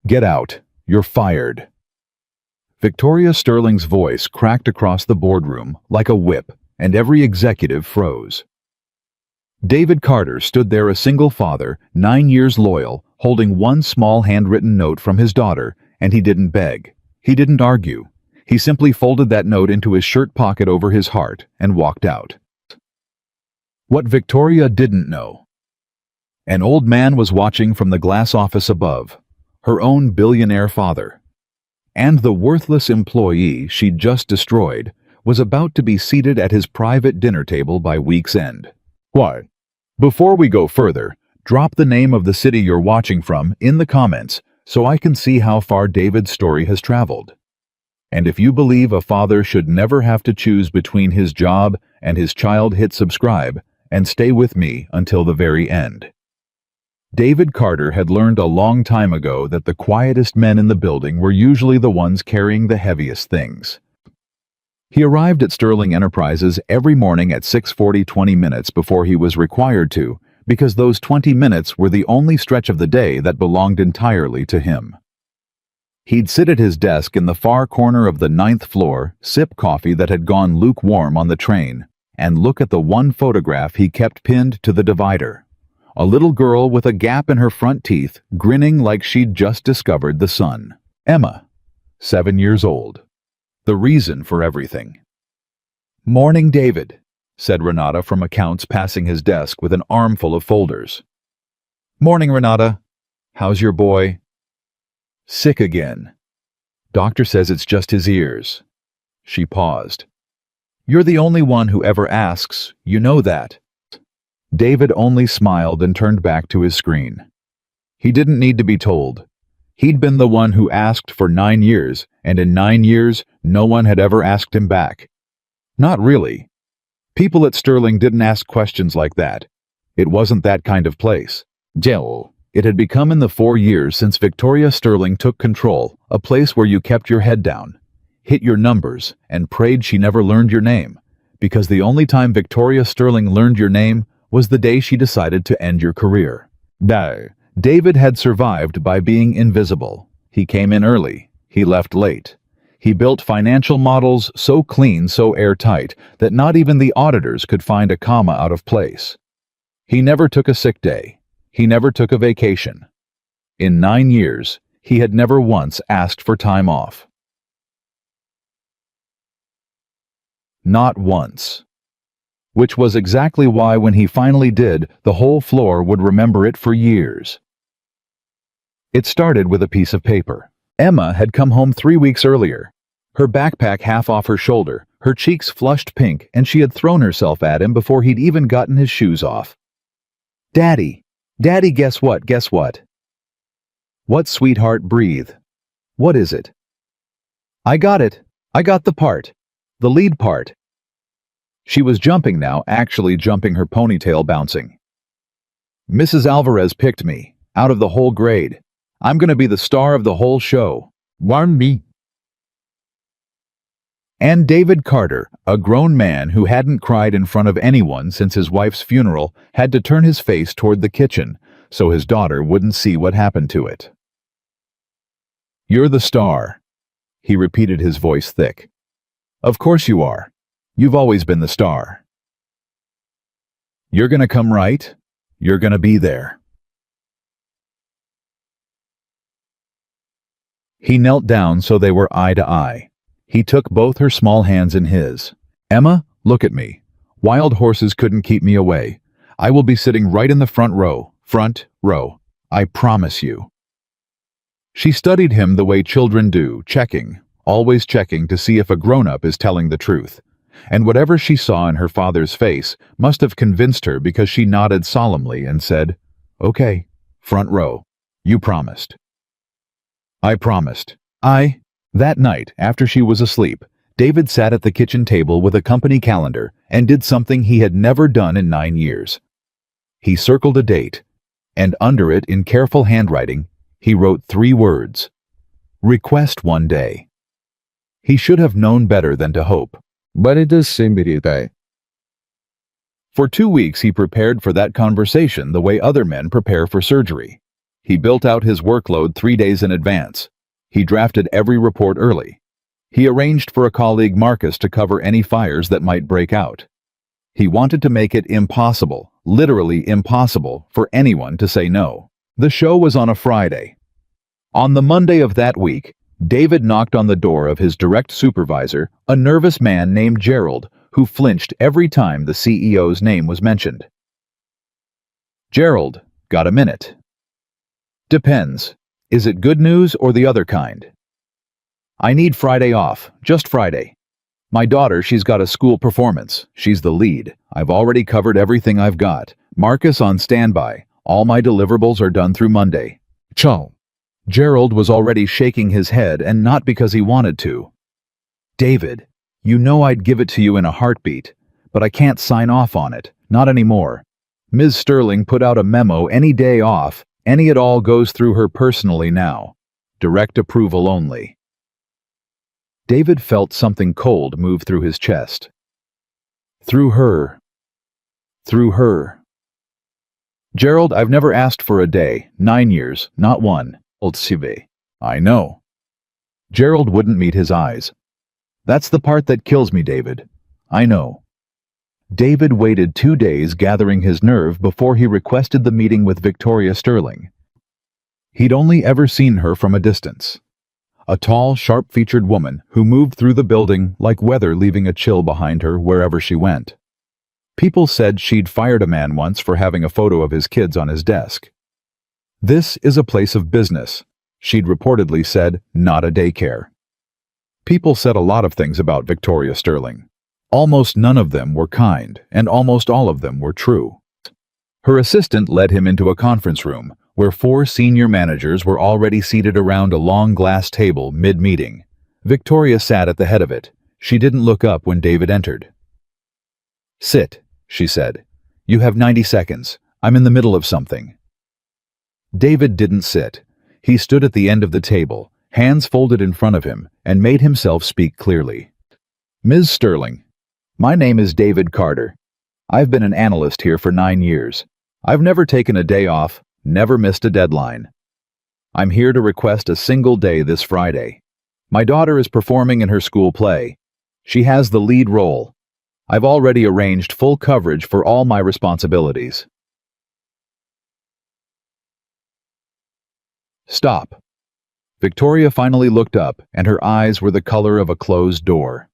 Get out. You're fired. Victoria Sterling's voice cracked across the boardroom like a whip, and every executive froze. David Carter stood there, a single father, 9 years loyal, holding one small handwritten note from his daughter, and he didn't beg. He didn't argue. He simply folded that note into his shirt pocket over his heart and walked out. What Victoria didn't know. An old man was watching from the glass office above, her own billionaire father. And the worthless employee she'd just destroyed was about to be seated at his private dinner table by week's end. Why? Before we go further, drop the name of the city you're watching from in the comments so I can see how far David's story has traveled. And if you believe a father should never have to choose between his job and his child, hit subscribe and stay with me until the very end. David Carter had learned a long time ago that the quietest men in the building were usually the ones carrying the heaviest things. He arrived at Sterling Enterprises every morning at 6:40, 20 minutes before he was required to, because those 20 minutes were the only stretch of the day that belonged entirely to him. He'd sit at his desk in the far corner of the 9th floor, sip coffee that had gone lukewarm on the train, and look at the one photograph he kept pinned to the divider. A little girl with a gap in her front teeth, grinning like she'd just discovered the sun. Emma, 7 years old. The reason for everything. "Morning, David," said Renata from accounts, passing his desk with an armful of folders. "Morning, Renata. How's your boy?" "Sick again. Doctor says it's just his ears." She paused. "You're the only one who ever asks, you know that." David only smiled and turned back to his screen. He didn't need to be told. He'd been the one who asked for 9 years, and in 9 years, no one had ever asked him back. Not really. People at Sterling didn't ask questions like that. It wasn't that kind of place. It had become in the 4 years since Victoria Sterling took control, a place where you kept your head down, hit your numbers, and prayed she never learned your name, because the only time Victoria Sterling learned your name was the day she decided to end your career. David had survived by being invisible. He came in early. He left late. He built financial models so clean, so airtight, that not even the auditors could find a comma out of place. He never took a sick day. He never took a vacation. In 9 years, he had never once asked for time off. Not once. Which was exactly why when he finally did, the whole floor would remember it for years. It started with a piece of paper. Emma had come home 3 weeks earlier, her backpack half off her shoulder, her cheeks flushed pink, and she had thrown herself at him before he'd even gotten his shoes off. "Daddy, Daddy, guess what, guess what?" "What, sweetheart, breathe. What is it?" "I got it. I got the part. The lead part." She was jumping now, actually jumping, her ponytail bouncing. "Mrs. Alvarez picked me, out of the whole grade. I'm going to be the star of the whole show. Warn me." And David Carter, a grown man who hadn't cried in front of anyone since his wife's funeral, had to turn his face toward the kitchen so his daughter wouldn't see what happened to it. "You're the star," he repeated, his voice thick. "Of course you are. You've always been the star. You're gonna come right. You're gonna be there." He knelt down so they were eye to eye. He took both her small hands in his. "Emma, look at me. Wild horses couldn't keep me away. I will be sitting right in the front row. I promise you." She studied him the way children do, checking, always checking to see if a grown-up is telling the truth. And whatever she saw in her father's face must have convinced her, because she nodded solemnly and said, "Okay, front row. You promised." "I promised." That night, after she was asleep, David sat at the kitchen table with a company calendar and did something he had never done in 9 years. He circled a date, and under it, in careful handwriting, he wrote 3 words. Request one day. He should have known better than to hope. But it does seem to be that. For 2 weeks he prepared for that conversation the way other men prepare for surgery. He built out his workload 3 days in advance. He drafted every report early. He arranged for a colleague, Marcus, to cover any fires that might break out. He wanted to make it impossible, literally impossible, for anyone to say no. The show was on a Friday. On the Monday of that week, David knocked on the door of his direct supervisor, a nervous man named Gerald, who flinched every time the CEO's name was mentioned. "Gerald, got a minute?" "Depends. Is it good news or the other kind?" "I need Friday off, just Friday. My daughter, she's got a school performance. She's the lead. I've already covered everything I've got. Marcus on standby. All my deliverables are done through Monday." Ciao. Gerald was already shaking his head, and not because he wanted to. "David, you know I'd give it to you in a heartbeat, but I can't sign off on it. Not anymore. Ms. Sterling put out a memo any day off. Any at all goes through her personally now. Direct approval only." David felt something cold move through his chest. Through her. Through her. "Gerald, I've never asked for a day. 9 years, not one. Old CV. I know." Gerald wouldn't meet his eyes. "That's the part that kills me, David. I know." David waited 2 days gathering his nerve before he requested the meeting with Victoria Sterling. He'd only ever seen her from a distance. A tall, sharp-featured woman who moved through the building like weather, leaving a chill behind her wherever she went. People said she'd fired a man once for having a photo of his kids on his desk. "This is a place of business," she'd reportedly said, "not a daycare." People said a lot of things about Victoria Sterling. Almost none of them were kind, and almost all of them were true. Her assistant led him into a conference room, where 4 senior managers were already seated around a long glass table mid-meeting. Victoria sat at the head of it. She didn't look up when David entered. "Sit," she said. "You have 90 seconds. I'm in the middle of something." David didn't sit. He stood at the end of the table, hands folded in front of him, and made himself speak clearly. "Ms. Sterling, my name is David Carter. I've been an analyst here for 9 years. I've never taken a day off, never missed a deadline. I'm here to request a single day this Friday. My daughter is performing in her school play. She has the lead role. I've already arranged full coverage for all my responsibilities." "Stop." Victoria finally looked up, and her eyes were the color of a closed door.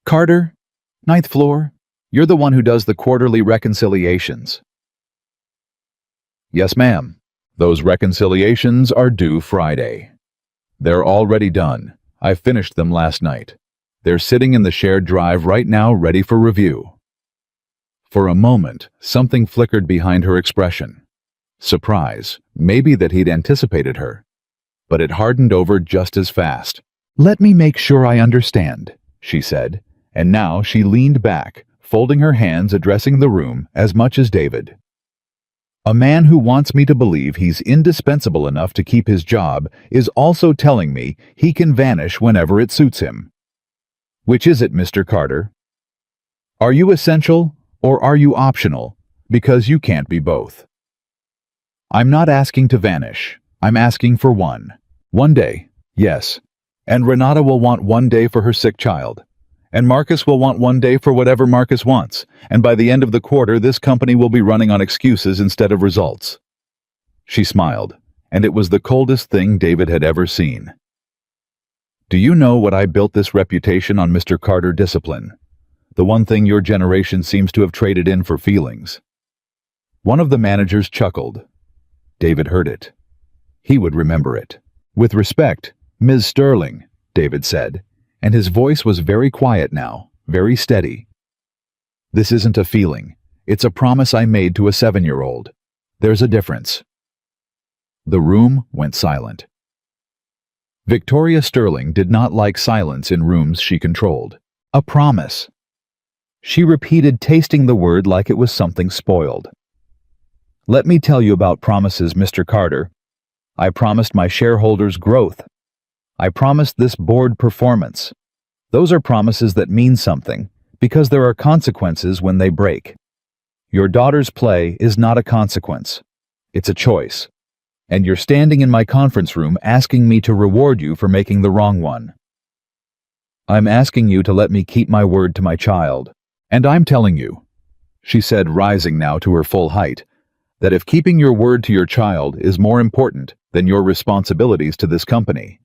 "Carter, 9th floor, you're the one who does the quarterly reconciliations." "Yes, ma'am. Those reconciliations are due Friday. They're already done. I finished them last night. They're sitting in the shared drive right now, ready for review." For a moment, something flickered behind her expression. Surprise, maybe that he'd anticipated her. But it hardened over just as fast. "Let me make sure I understand," she said, and now she leaned back, folding her hands, addressing the room as much as David. "A man who wants me to believe he's indispensable enough to keep his job is also telling me he can vanish whenever it suits him. Which is it, Mr. Carter? Are you essential or are you optional? Because you can't be both." "I'm not asking to vanish. I'm asking for one. One day, yes. And Renata will want 1 day for her sick child. And Marcus will want 1 day for whatever Marcus wants. And by the end of the quarter, this company will be running on excuses instead of results." She smiled, and it was the coldest thing David had ever seen. "Do you know what I built this reputation on, Mr. Carter? Discipline. The one thing your generation seems to have traded in for feelings." One of the managers chuckled. David heard it. He would remember it. "With respect, Ms. Sterling," David said, and his voice was very quiet now, very steady. "This isn't a feeling. It's a promise I made to a 7-year-old. There's a difference." The room went silent. Victoria Sterling did not like silence in rooms she controlled. A promise. She repeated, tasting the word like it was something spoiled. "Let me tell you about promises, Mr. Carter. I promised my shareholders growth. I promised this board performance. Those are promises that mean something, because there are consequences when they break. Your daughter's play is not a consequence. It's a choice. And you're standing in my conference room asking me to reward you for making the wrong one. I'm asking you to let me keep my word to my child. And I'm telling you," she said, rising now to her full height, "that if keeping your word to your child is more important than your responsibilities to this company,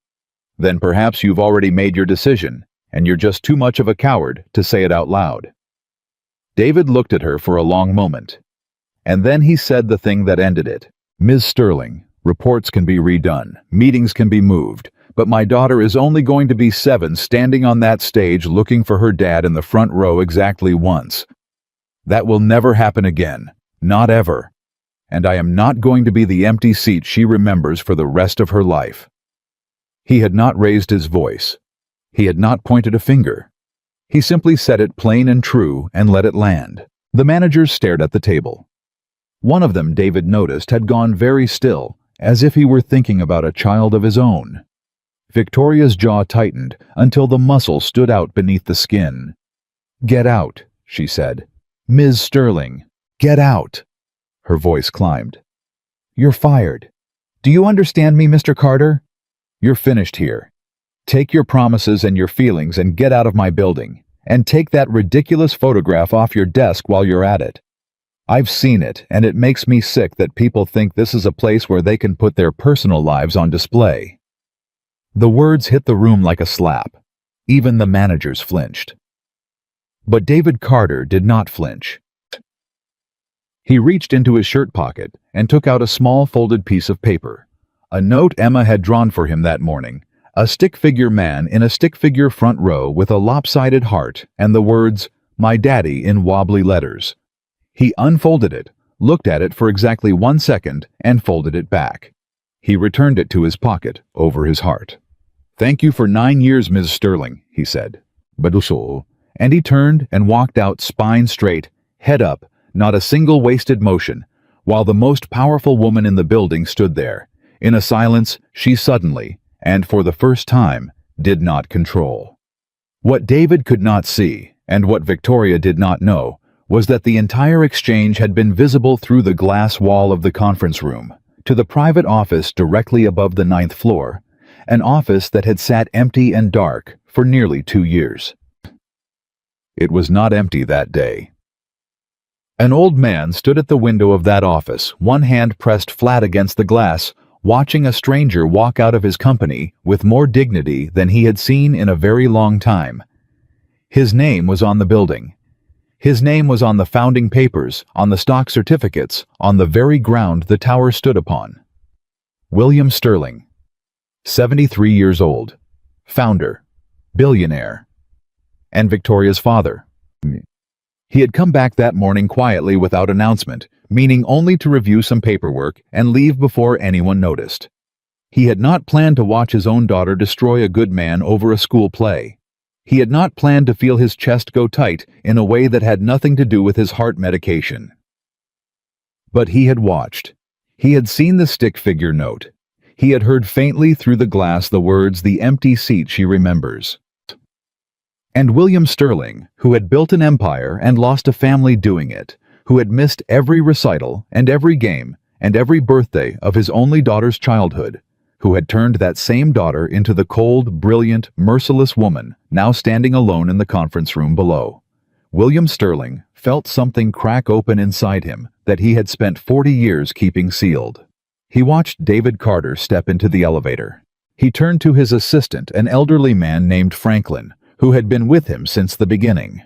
then perhaps you've already made your decision, and you're just too much of a coward to say it out loud." David looked at her for a long moment, and then he said the thing that ended it. "Ms. Sterling, reports can be redone, meetings can be moved, but my daughter is only going to be 7 standing on that stage looking for her dad in the front row exactly once. That will never happen again, not ever. And I am not going to be the empty seat she remembers for the rest of her life." He had not raised his voice. He had not pointed a finger. He simply said it plain and true and let it land. The managers stared at the table. One of them, David noticed, had gone very still, as if he were thinking about a child of his own. Victoria's jaw tightened until the muscle stood out beneath the skin. "Get out," she said. "Ms. Sterling, get out." Her voice climbed. "You're fired. Do you understand me, Mr. Carter? You're finished here. Take your promises and your feelings and get out of my building. And take that ridiculous photograph off your desk while you're at it. I've seen it, and it makes me sick that people think this is a place where they can put their personal lives on display." The words hit the room like a slap. Even the managers flinched. But David Carter did not flinch. He reached into his shirt pocket and took out a small folded piece of paper, a note Emma had drawn for him that morning, a stick figure man in a stick figure front row with a lopsided heart and the words, "My Daddy," in wobbly letters. He unfolded it, looked at it for exactly 1 second, and folded it back. He returned it to his pocket, over his heart. "Thank you for 9 years, Ms. Sterling," he said. "Baduso." And he turned and walked out spine straight, head up, not a single wasted motion, while the most powerful woman in the building stood there, in a silence she suddenly, and for the first time, did not control. What David could not see, and what Victoria did not know, was that the entire exchange had been visible through the glass wall of the conference room, to the private office directly above the 9th floor, an office that had sat empty and dark for nearly 2 years. It was not empty that day. An old man stood at the window of that office, one hand pressed flat against the glass, watching a stranger walk out of his company with more dignity than he had seen in a very long time. His name was on the building. His name was on the founding papers, on the stock certificates, on the very ground the tower stood upon. William Sterling, 73 years old, founder, billionaire, and Victoria's father. He had come back that morning quietly without announcement, meaning only to review some paperwork and leave before anyone noticed. He had not planned to watch his own daughter destroy a good man over a school play. He had not planned to feel his chest go tight in a way that had nothing to do with his heart medication. But he had watched. He had seen the stick figure note. He had heard faintly through the glass the words, "The empty seat she remembers." And William Sterling, who had built an empire and lost a family doing it, who had missed every recital and every game and every birthday of his only daughter's childhood, who had turned that same daughter into the cold, brilliant, merciless woman now standing alone in the conference room below. William Sterling felt something crack open inside him that he had spent 40 years keeping sealed. He watched David Carter step into the elevator. He turned to his assistant, an elderly man named Franklin, who had been with him since the beginning.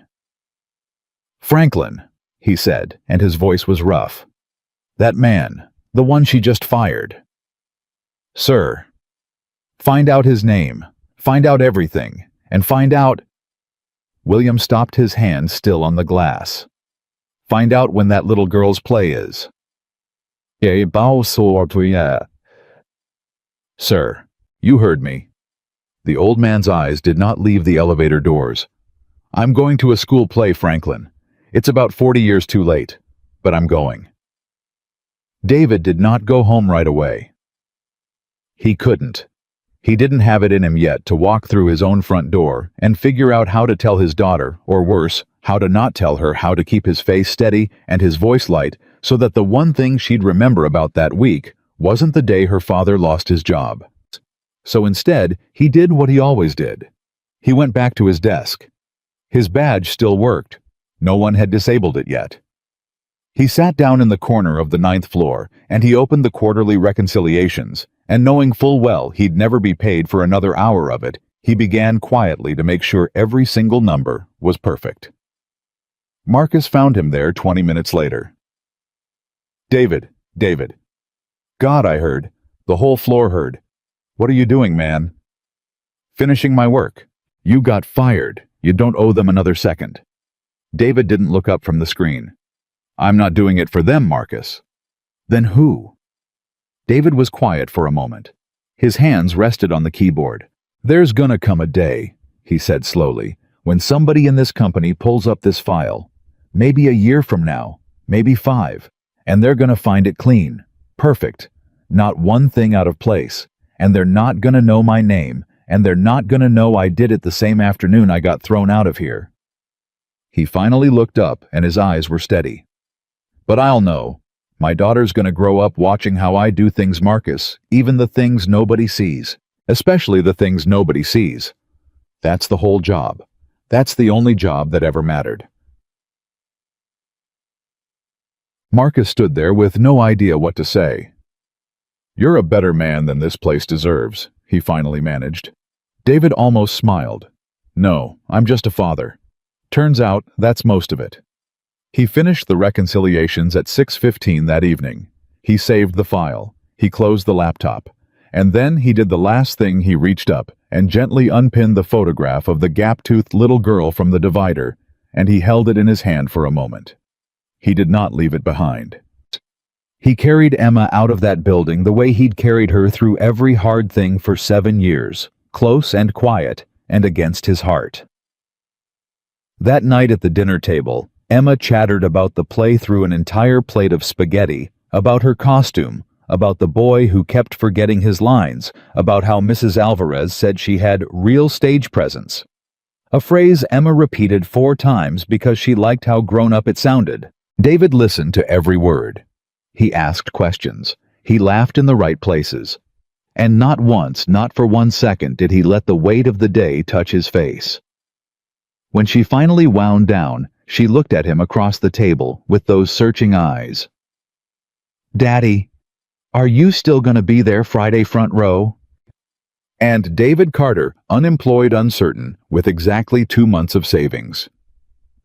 "Franklin," he said, and his voice was rough. "That man, the one she just fired." "Sir, find out his name, find out everything, and find out—" William stopped, his hand still on the glass. "Find out when that little girl's play is." "Sir, you heard me." The old man's eyes did not leave the elevator doors. "I'm going to a school play, Franklin. It's about 40 years too late, but I'm going." David did not go home right away. He couldn't. He didn't have it in him yet to walk through his own front door and figure out how to tell his daughter, or worse, how to not tell her, how to keep his face steady and his voice light so that the one thing she'd remember about that week wasn't the day her father lost his job. So instead, he did what he always did. He went back to his desk. His badge still worked. No one had disabled it yet. He sat down in the corner of the 9th floor, and he opened the quarterly reconciliations, and knowing full well he'd never be paid for another hour of it, he began quietly to make sure every single number was perfect. Marcus found him there 20 minutes later. David. God, I heard. The whole floor heard. What are you doing, man? Finishing my work. You got fired. You don't owe them another second. David didn't look up from the screen. I'm not doing it for them, Marcus. Then who? David was quiet for a moment. His hands rested on the keyboard. There's gonna come a day, he said slowly, when somebody in this company pulls up this file. Maybe a year from now, maybe 5, and they're gonna find it clean, perfect, not one thing out of place, and they're not gonna know my name, and they're not gonna know I did it the same afternoon I got thrown out of here. He finally looked up, and his eyes were steady. But I'll know. My daughter's gonna grow up watching how I do things, Marcus, even the things nobody sees, especially the things nobody sees. That's the whole job. That's the only job that ever mattered. Marcus stood there with no idea what to say. You're a better man than this place deserves, he finally managed. David almost smiled. No, I'm just a father. Turns out that's most of it. He finished the reconciliations at 6:15 that evening. He saved the file. He closed the laptop. And then he did the last thing. He reached up and gently unpinned the photograph of the gap-toothed little girl from the divider, and he held it in his hand for a moment. He did not leave it behind. He carried Emma out of that building the way he'd carried her through every hard thing for 7 years, close and quiet, and against his heart. That night at the dinner table, Emma chattered about the play through an entire plate of spaghetti, about her costume, about the boy who kept forgetting his lines, about how Mrs. Alvarez said she had real stage presence. A phrase Emma repeated 4 times because she liked how grown-up it sounded. David listened to every word. He asked questions. He laughed in the right places. And not once, not for 1 second, did he let the weight of the day touch his face. When she finally wound down, she looked at him across the table with those searching eyes. Daddy, are you still going to be there Friday front row? And David Carter, unemployed, uncertain, with exactly 2 months of savings.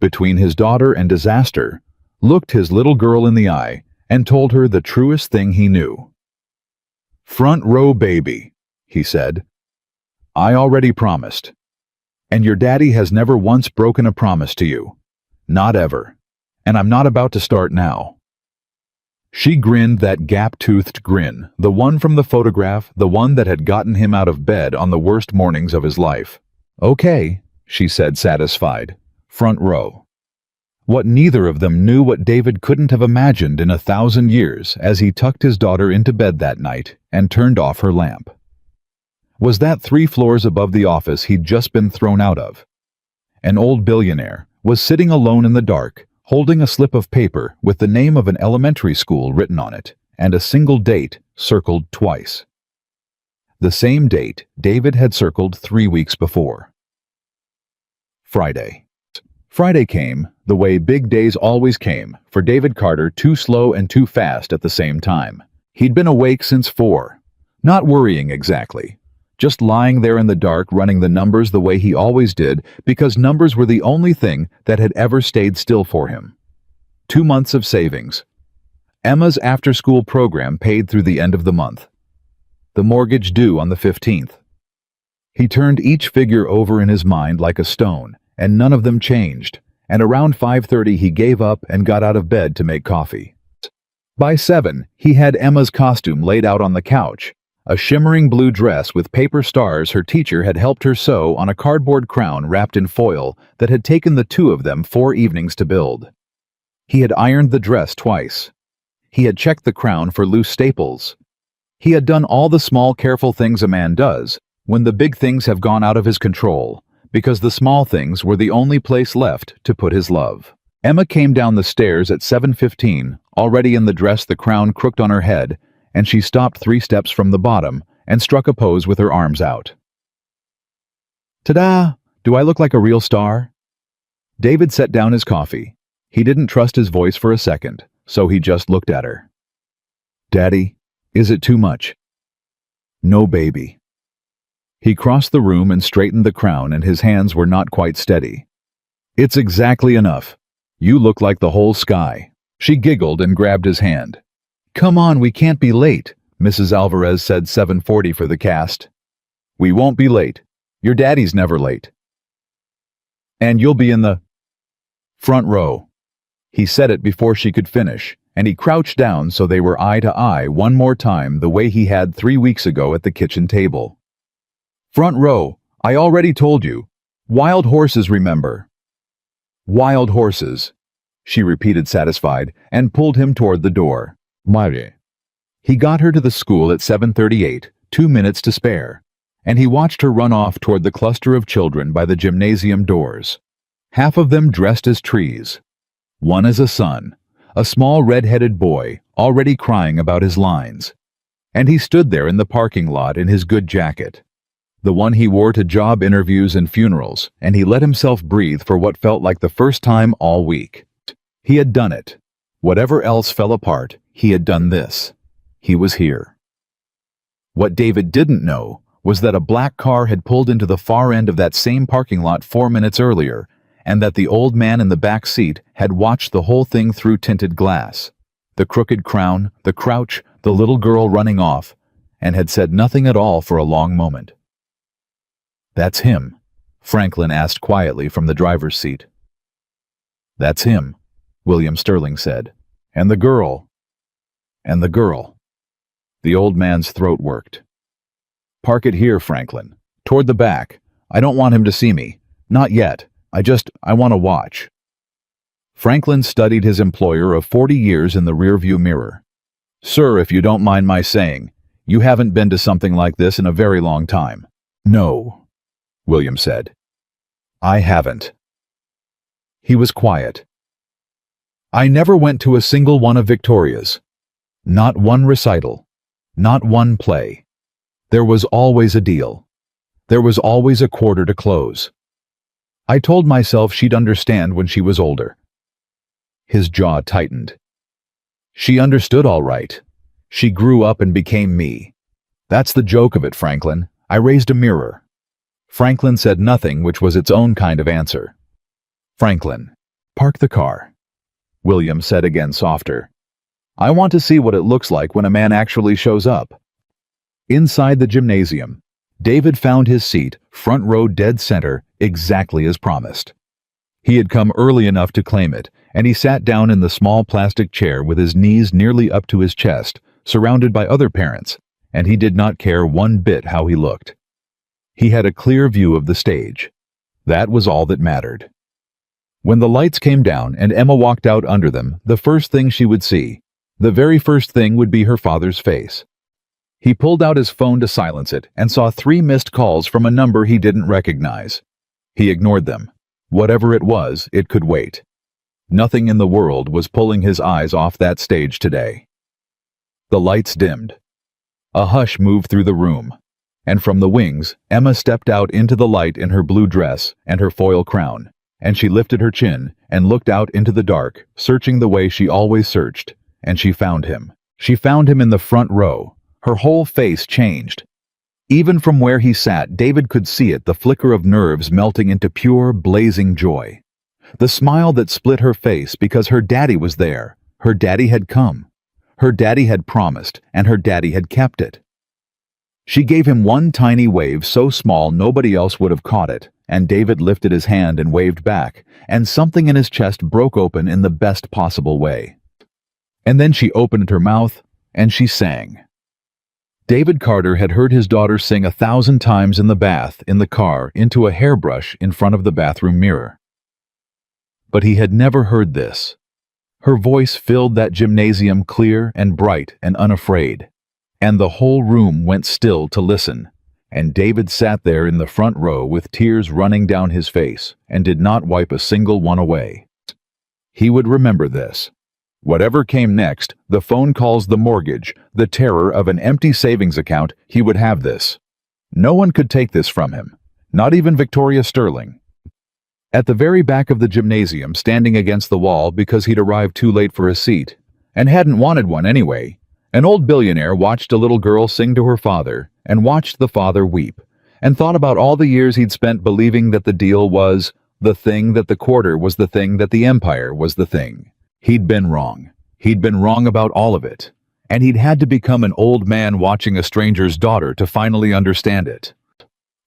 Between his daughter and disaster, looked his little girl in the eye and told her the truest thing he knew. Front row, baby, he said. I already promised. And your daddy has never once broken a promise to you. Not ever. And I'm not about to start now. She grinned that gap-toothed grin, the one from the photograph, the one that had gotten him out of bed on the worst mornings of his life. Okay, she said, satisfied. Front row. What neither of them knew, what David couldn't have imagined in 1,000 years, as he tucked his daughter into bed that night and turned off her lamp, was that 3 floors above the office he'd just been thrown out of. An old billionaire was sitting alone in the dark, holding a slip of paper with the name of an elementary school written on it, and a single date circled twice. The same date David had circled 3 weeks before. Friday. Friday came, the way big days always came, for David Carter, too slow and too fast at the same time. He'd been awake since 4, not worrying exactly, just lying there in the dark running the numbers the way he always did, because numbers were the only thing that had ever stayed still for him. 2 months of savings. Emma's after-school program paid through the end of the month. The mortgage due on the 15th. He turned each figure over in his mind like a stone, and none of them changed, and around 5:30 he gave up and got out of bed to make coffee. By 7, he had Emma's costume laid out on the couch, a shimmering blue dress with paper stars her teacher had helped her sew on a cardboard crown wrapped in foil that had taken the 2 of them 4 evenings to build. He had ironed the dress twice. He had checked the crown for loose staples. He had done all the small, careful things a man does when the big things have gone out of his control, because the small things were the only place left to put his love. Emma came down the stairs at 7:15, already in the dress, the crown crooked on her head, and she stopped 3 steps from the bottom and struck a pose with her arms out. Ta-da! Do I look like a real star? David set down his coffee. He didn't trust his voice for a second, so he just looked at her. Daddy, is it too much? No, baby. He crossed the room and straightened the crown, and his hands were not quite steady. It's exactly enough. You look like the whole sky. She giggled and grabbed his hand. Come on, we can't be late, Mrs. Alvarez said 7:40 for the cast. We won't be late. Your daddy's never late. And you'll be in the front row. He said it before she could finish, and he crouched down so they were eye to eye one more time the way he had 3 weeks ago at the kitchen table. Front row, I already told you. Wild horses, remember. Wild horses, she repeated satisfied, and pulled him toward the door. Mari. He got her to the school at 7:38, 2 minutes to spare, and he watched her run off toward the cluster of children by the gymnasium doors. Half of them dressed as trees. One as a son, a small red-headed boy, already crying about his lines. And he stood there in the parking lot in his good jacket, the one he wore to job interviews and funerals, and he let himself breathe for what felt like the first time all week. He had done it. Whatever else fell apart, he had done this. He was here. What David didn't know was that a black car had pulled into the far end of that same parking lot 4 minutes earlier, and that the old man in the back seat had watched the whole thing through tinted glass. The crooked crown, the crouch, the little girl running off, and had said nothing at all for a long moment. That's him, Franklin asked quietly from the driver's seat. That's him, William Sterling said. And the girl. And the girl. The old man's throat worked. Park it here, Franklin. Toward the back. I don't want him to see me. Not yet. I want to watch. Franklin studied his employer of 40 years in the rearview mirror. Sir, if you don't mind my saying, you haven't been to something like this in a very long time. No, William said. I haven't. He was quiet. I never went to a single one of Victoria's. Not one recital. Not one play. There was always a deal. There was always a quarter to close. I told myself she'd understand when she was older. His jaw tightened. She understood all right. She grew up and became me. That's the joke of it, Franklin. I raised a mirror. Franklin said nothing, which was its own kind of answer. Franklin, park the car. William said again softer. I want to see what it looks like when a man actually shows up. Inside the gymnasium, David found his seat, front row dead center, exactly as promised. He had come early enough to claim it, and he sat down in the small plastic chair with his knees nearly up to his chest, surrounded by other parents, and he did not care one bit how he looked. He had a clear view of the stage. That was all that mattered. When the lights came down and Emma walked out under them, the first thing she would see, the very first thing would be her father's face. He pulled out his phone to silence it and saw 3 missed calls from a number he didn't recognize. He ignored them. Whatever it was, it could wait. Nothing in the world was pulling his eyes off that stage today. The lights dimmed. A hush moved through the room, and from the wings, Emma stepped out into the light in her blue dress and her foil crown, and she lifted her chin and looked out into the dark, searching the way she always searched, and she found him. She found him in the front row. Her whole face changed. Even from where he sat, David could see it, the flicker of nerves melting into pure, blazing joy. The smile that split her face because her daddy was there. Her daddy had come. Her daddy had promised, and her daddy had kept it. She gave him one tiny wave so small nobody else would have caught it, and David lifted his hand and waved back, and something in his chest broke open in the best possible way. And then she opened her mouth, and she sang. David Carter had heard his daughter sing 1,000 times in the bath, in the car, into a hairbrush in front of the bathroom mirror. But he had never heard this. Her voice filled that gymnasium clear and bright and unafraid, and the whole room went still to listen, and David sat there in the front row with tears running down his face and did not wipe a single one away. He would remember this. Whatever came next, the phone calls, the mortgage, the terror of an empty savings account, he would have this. No one could take this from him, not even Victoria Sterling. At the very back of the gymnasium, standing against the wall because he'd arrived too late for a seat, and hadn't wanted one anyway, an old billionaire watched a little girl sing to her father, and watched the father weep, and thought about all the years he'd spent believing that the deal was the thing, that the quarter was the thing, that the empire was the thing. He'd been wrong. He'd been wrong about all of it. And he'd had to become an old man watching a stranger's daughter to finally understand it.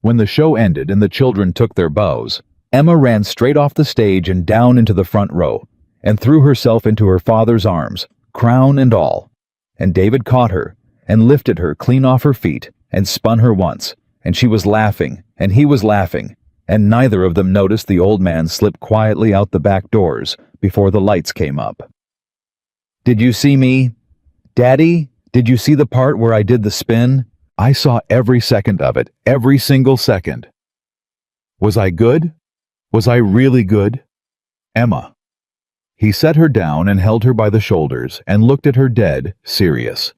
When the show ended and the children took their bows, Emma ran straight off the stage and down into the front row, and threw herself into her father's arms, crown and all. And David caught her, and lifted her clean off her feet, and spun her once, and she was laughing, and he was laughing, and neither of them noticed the old man slip quietly out the back doors before the lights came up. "Did you see me? Daddy, did you see the part where I did the spin? I saw every second of it, every single second. Was I good? Was I really good? Emma." He set her down and held her by the shoulders and looked at her dead, serious.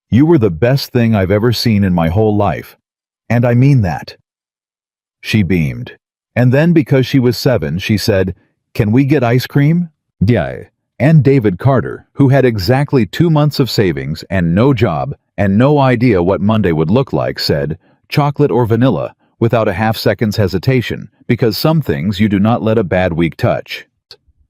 "You were the best thing I've ever seen in my whole life. And I mean that." She beamed. And then, because she was 7, she said, "Can we get ice cream?" "Yeah." And David Carter, who had exactly 2 months of savings and no job and no idea what Monday would look like, said, "Chocolate or vanilla," without a half-second's hesitation, because some things you do not let a bad week touch.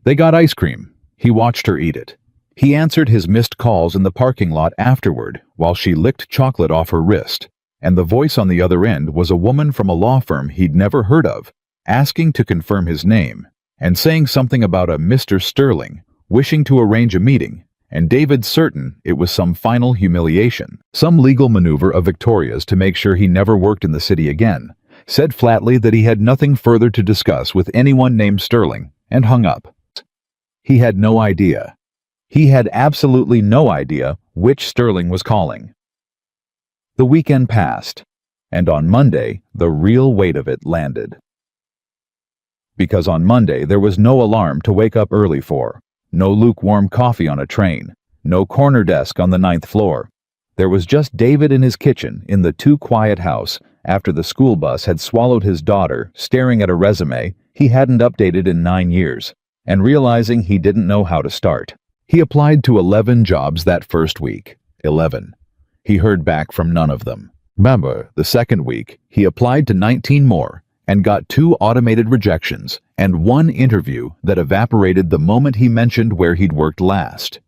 They got ice cream. He watched her eat it. He answered his missed calls in the parking lot afterward while she licked chocolate off her wrist, and the voice on the other end was a woman from a law firm he'd never heard of, asking to confirm his name, and saying something about a Mr. Sterling, wishing to arrange a meeting, and David certain it was some final humiliation, some legal maneuver of Victoria's to make sure he never worked in the city again, said flatly that he had nothing further to discuss with anyone named Sterling, and hung up. He had no idea. He had absolutely no idea which Sterling was calling. The weekend passed, and on Monday, the real weight of it landed. Because on Monday there was no alarm to wake up early for, no lukewarm coffee on a train, no corner desk on the 9th floor. There was just David in his kitchen in the too-quiet house after the school bus had swallowed his daughter, staring at a resume he hadn't updated in 9 years, and realizing he didn't know how to start. He applied to 11 jobs that first week. 11. He heard back from none of them. Remember, the second week, he applied to 19 more, and got 2 automated rejections and 1 interview that evaporated the moment he mentioned where he'd worked last.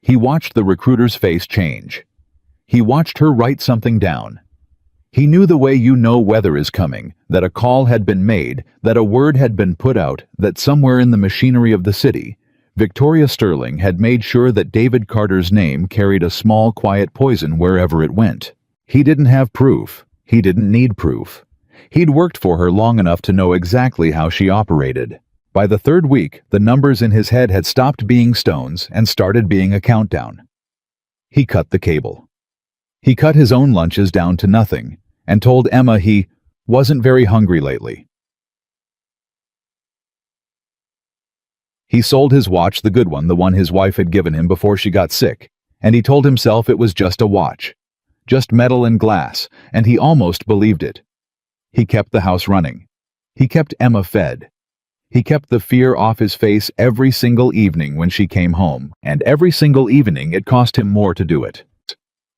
He watched the recruiter's face change. He watched her write something down. He knew the way you know weather is coming, that a call had been made, that a word had been put out, that somewhere in the machinery of the city, Victoria Sterling had made sure that David Carter's name carried a small, quiet poison wherever it went. He didn't have proof. He didn't need proof. He'd worked for her long enough to know exactly how she operated. By the 3rd week, the numbers in his head had stopped being stones and started being a countdown. He cut the cable. He cut his own lunches down to nothing, and told Emma he wasn't very hungry lately. He sold his watch, the good one, the one his wife had given him before she got sick, and he told himself it was just a watch, just metal and glass, and he almost believed it. He kept the house running. He kept Emma fed. He kept the fear off his face every single evening when she came home, and every single evening it cost him more to do it.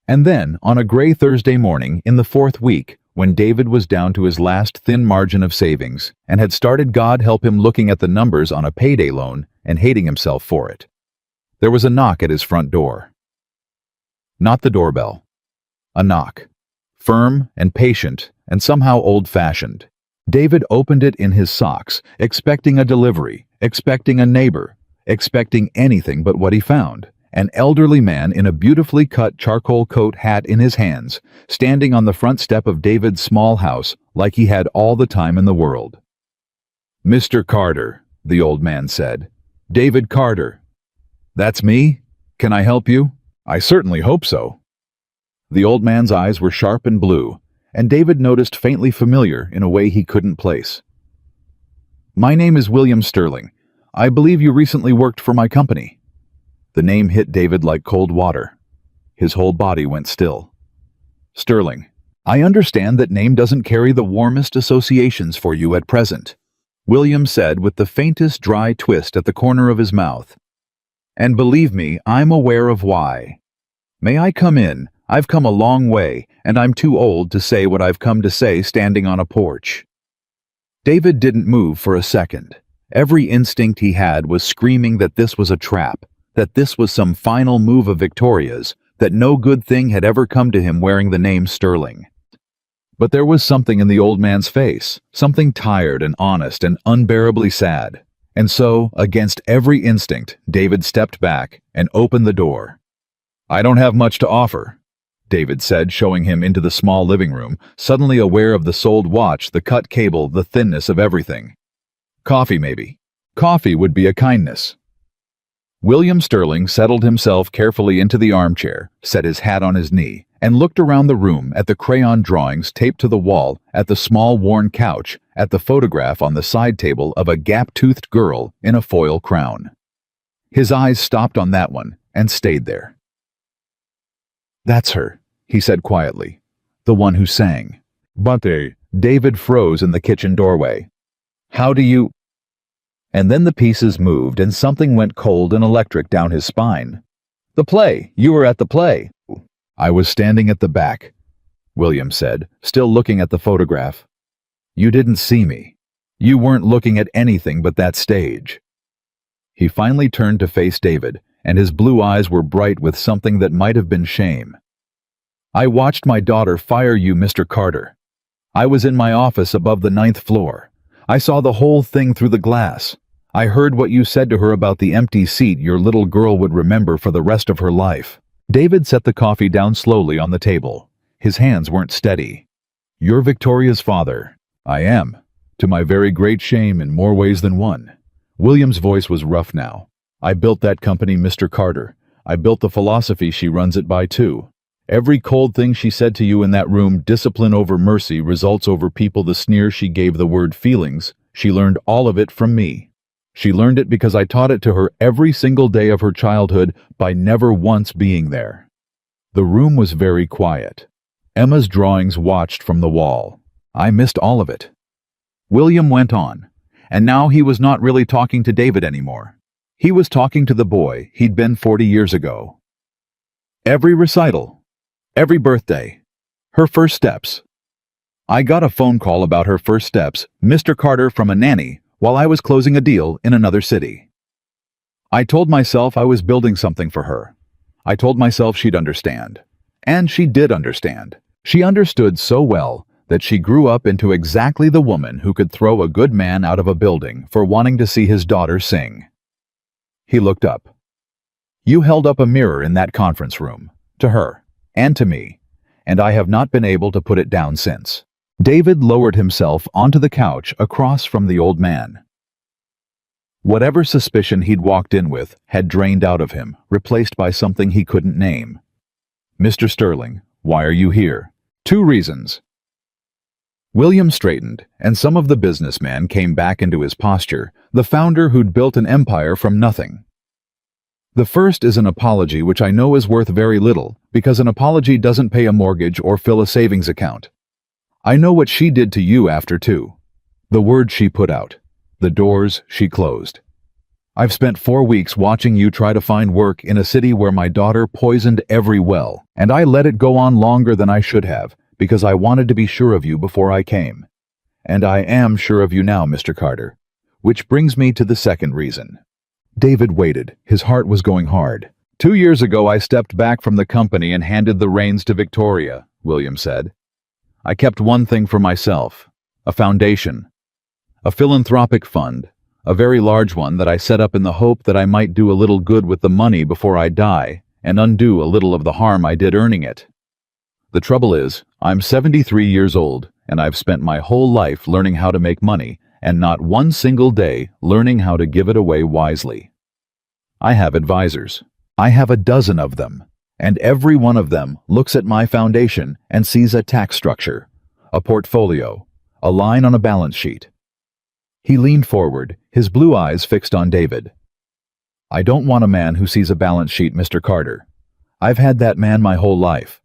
And then, on a gray Thursday morning in the 4th week, when David was down to his last thin margin of savings and had started, God help him, looking at the numbers on a payday loan and hating himself for it, there was a knock at his front door. Not the doorbell. A knock. Firm and patient and somehow old-fashioned. David opened it in his socks, expecting a delivery, expecting a neighbor, expecting anything but what he found. An elderly man in a beautifully cut charcoal coat hat in his hands, standing on the front step of David's small house like he had all the time in the world. "Mr. Carter," the old man said. "David Carter." "That's me? Can I help you?" "I certainly hope so." The old man's eyes were sharp and blue, and David noticed faintly familiar in a way he couldn't place. "My name is William Sterling. I believe you recently worked for my company." The name hit David like cold water. His whole body went still. Sterling, I understand that name doesn't carry the warmest associations for you at present, William said with the faintest dry twist at the corner of his mouth. And believe me, I'm aware of why. May I come in? I've come a long way, and I'm too old to say what I've come to say standing on a porch. David didn't move for a second. Every instinct he had was screaming that this was a trap, that this was some final move of Victoria's, that no good thing had ever come to him wearing the name Sterling. But there was something in the old man's face, something tired and honest and unbearably sad. And so, against every instinct, David stepped back and opened the door. I don't have much to offer, David said, showing him into the small living room, suddenly aware of the sold watch, the cut cable, the thinness of everything. Coffee, maybe. Coffee would be a kindness. William Sterling settled himself carefully into the armchair, set his hat on his knee, and looked around the room at the crayon drawings taped to the wall, at the small worn couch, at the photograph on the side table of a gap-toothed girl in a foil crown. His eyes stopped on that one and stayed there. That's her, he said quietly. The one who sang. But David froze in the kitchen doorway. How do you... And then the pieces moved and something went cold and electric down his spine. The play! You were at the play! I was standing at the back, William said, still looking at the photograph. You didn't see me. You weren't looking at anything but that stage. He finally turned to face David, and his blue eyes were bright with something that might have been shame. I watched my daughter fire you, Mr. Carter. I was in my office above the 9th floor. I saw the whole thing through the glass. I heard what you said to her about the empty seat your little girl would remember for the rest of her life. David set the coffee down slowly on the table. His hands weren't steady. You're Victoria's father. I am, to my very great shame in more ways than one. William's voice was rough now. I built that company, Mr. Carter. I built the philosophy she runs it by, too. Every cold thing she said to you in that room, discipline over mercy, results over people, the sneer she gave the word feelings, she learned all of it from me. She learned it because I taught it to her every single day of her childhood by never once being there. The room was very quiet. Emma's drawings watched from the wall. I missed all of it. William went on, and now he was not really talking to David anymore. He was talking to the boy he'd been 40 years ago. Every recital, every birthday, her first steps. I got a phone call about her first steps, Mr. Carter, from a nanny, while I was closing a deal in another city. I told myself I was building something for her. I told myself she'd understand. And she did understand. She understood so well that she grew up into exactly the woman who could throw a good man out of a building for wanting to see his daughter sing. He looked up. You held up a mirror in that conference room, to her, and to me, and I have not been able to put it down since. David lowered himself onto the couch across from the old man. Whatever suspicion he'd walked in with had drained out of him, replaced by something he couldn't name. Mr. Sterling, why are you here? 2 reasons. William straightened, and some of the businessman came back into his posture, the founder who'd built an empire from nothing. The first is an apology, which I know is worth very little, because an apology doesn't pay a mortgage or fill a savings account. I know what she did to you after, too. The words she put out. The doors she closed. I've spent 4 weeks watching you try to find work in a city where my daughter poisoned every well, and I let it go on longer than I should have, because I wanted to be sure of you before I came. And I am sure of you now, Mr. Carter. Which brings me to the second reason. David waited. His heart was going hard. 2 years ago, I stepped back from the company and handed the reins to Victoria, William said. I kept one thing for myself, a foundation, a philanthropic fund, a very large one that I set up in the hope that I might do a little good with the money before I die and undo a little of the harm I did earning it. The trouble is, I'm 73 years old, and I've spent my whole life learning how to make money, and not one single day learning how to give it away wisely. I have advisors. I have a dozen of them. And every one of them looks at my foundation and sees a tax structure, a portfolio, a line on a balance sheet. He leaned forward, his blue eyes fixed on David. I don't want a man who sees a balance sheet, Mr. Carter. I've had that man my whole life.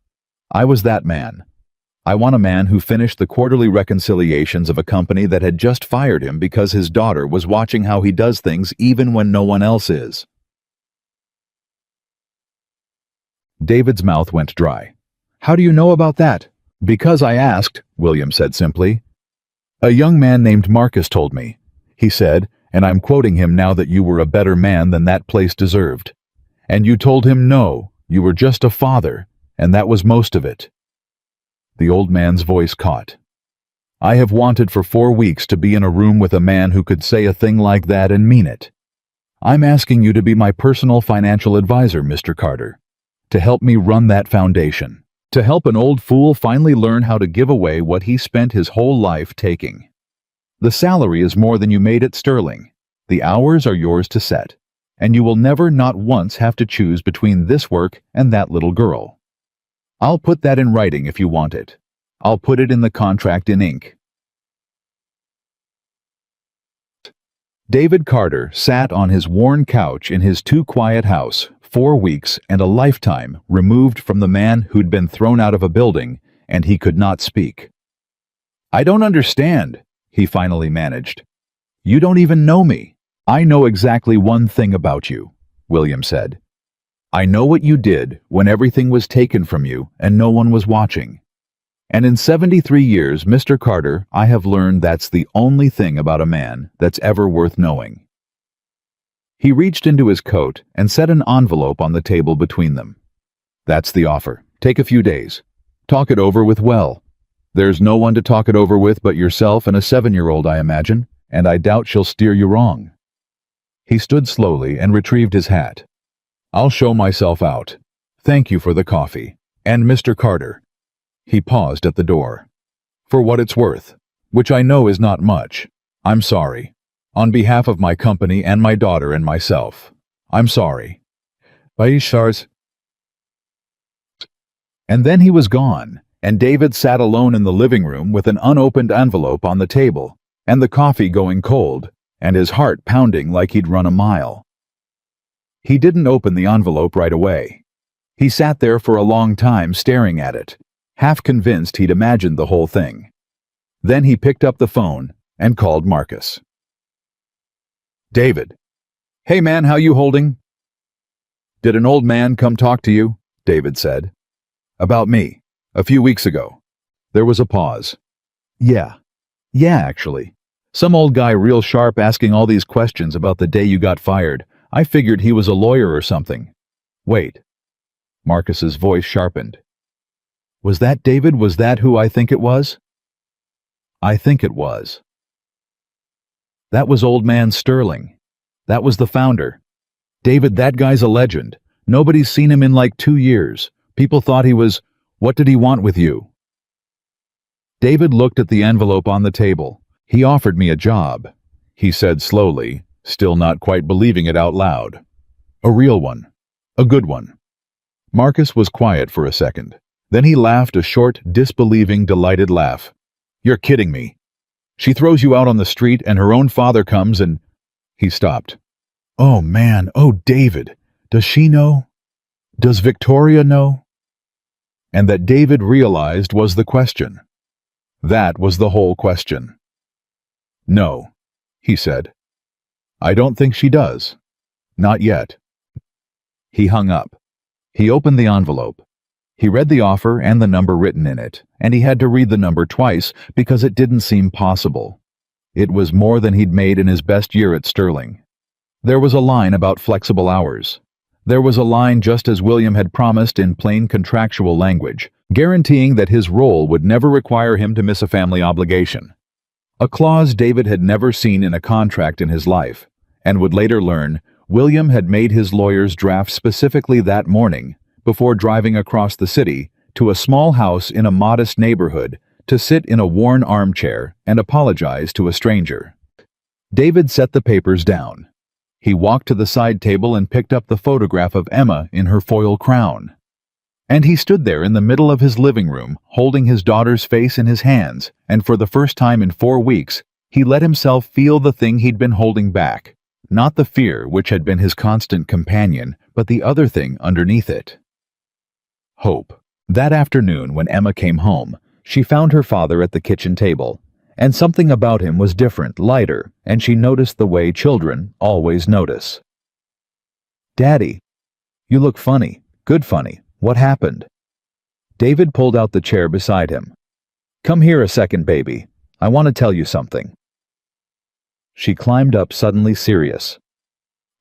I was that man. I want a man who finished the quarterly reconciliations of a company that had just fired him because his daughter was watching how he does things even when no one else is. David's mouth went dry. How do you know about that? Because I asked, William said simply. A young man named Marcus told me. He said, and I'm quoting him now, that you were a better man than that place deserved. And you told him no, you were just a father, and that was most of it. The old man's voice caught. I have wanted for 4 weeks to be in a room with a man who could say a thing like that and mean it. I'm asking you to be my personal financial advisor, Mr. Carter, to help me run that foundation, to help an old fool finally learn how to give away what he spent his whole life taking. The salary is more than you made at Sterling. The hours are yours to set, and you will never, not once, have to choose between this work and that little girl. I'll put that in writing if you want it. I'll put it in the contract in ink. David Carter sat on his worn couch in his too-quiet house, 4 weeks and a lifetime removed from the man who'd been thrown out of a building, and he could not speak. I don't understand, he finally managed. You don't even know me. I know exactly one thing about you, William said. I know what you did when everything was taken from you and no one was watching. And in 73 years, Mr. Carter, I have learned that's the only thing about a man that's ever worth knowing. He reached into his coat and set an envelope on the table between them. That's the offer. Take a few days. Talk it over with Well. There's no one to talk it over with but yourself and a 7-year-old, I imagine, and I doubt she'll steer you wrong. He stood slowly and retrieved his hat. I'll show myself out. Thank you for the coffee. And Mr. Carter. He paused at the door. For what it's worth, which I know is not much, I'm sorry. On behalf of my company and my daughter and myself, I'm sorry. And then he was gone, and David sat alone in the living room with an unopened envelope on the table, and the coffee going cold, and his heart pounding like he'd run a mile. He didn't open the envelope right away. He sat there for a long time staring at it, half convinced he'd imagined the whole thing. Then he picked up the phone and called Marcus. David. Hey man, how you holding? Did an old man come talk to you? David said. About me, a few weeks ago. There was a pause. Yeah, actually. Some old guy real sharp asking all these questions about the day you got fired. I figured he was a lawyer or something. Wait. Marcus's voice sharpened. Was that David? Was that who I think it was? I think it was. That was old man Sterling. That was the founder. David, that guy's a legend. Nobody's seen him in like 2 years. People thought he was, what did he want with you? David looked at the envelope on the table. He offered me a job, he said slowly, still not quite believing it out loud. A real one. A good one. Marcus was quiet for a second. Then he laughed a short, disbelieving, delighted laugh. You're kidding me. She throws you out on the street and her own father comes and... He stopped. Oh man, oh David, does she know? Does Victoria know? And that David realized was the question. That was the whole question. No, he said. I don't think she does. Not yet. He hung up. He opened the envelope. He read the offer and the number written in it, and he had to read the number twice because it didn't seem possible. It was more than he'd made in his best year at Sterling. There was a line about flexible hours. There was a line just as William had promised in plain contractual language, guaranteeing that his role would never require him to miss a family obligation. A clause David had never seen in a contract in his life, and would later learn William had made his lawyers draft specifically that morning before driving across the city to a small house in a modest neighborhood to sit in a worn armchair and apologize to a stranger. David set the papers down. He walked to the side table and picked up the photograph of Emma in her foil crown. And he stood there in the middle of his living room, holding his daughter's face in his hands, and for the first time in 4 weeks, he let himself feel the thing he'd been holding back, Not the fear which had been his constant companion, but the other thing underneath it. Hope. That afternoon when Emma came home, she found her father at the kitchen table, and something about him was different, lighter, and she noticed the way children always notice. "Daddy, you look funny, good funny. What happened?" David pulled out the chair beside him. "Come here a second, baby. I want to tell you something." She climbed up, suddenly serious.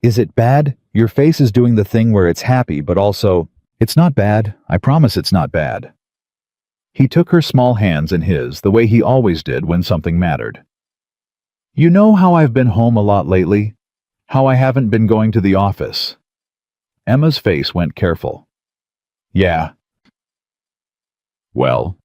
"Is it bad? Your face is doing the thing where it's happy, but also, it's not bad. I promise it's not bad." He took her small hands in his, the way he always did when something mattered. "You know how I've been home a lot lately? How I haven't been going to the office?" Emma's face went careful. "Yeah." "Well,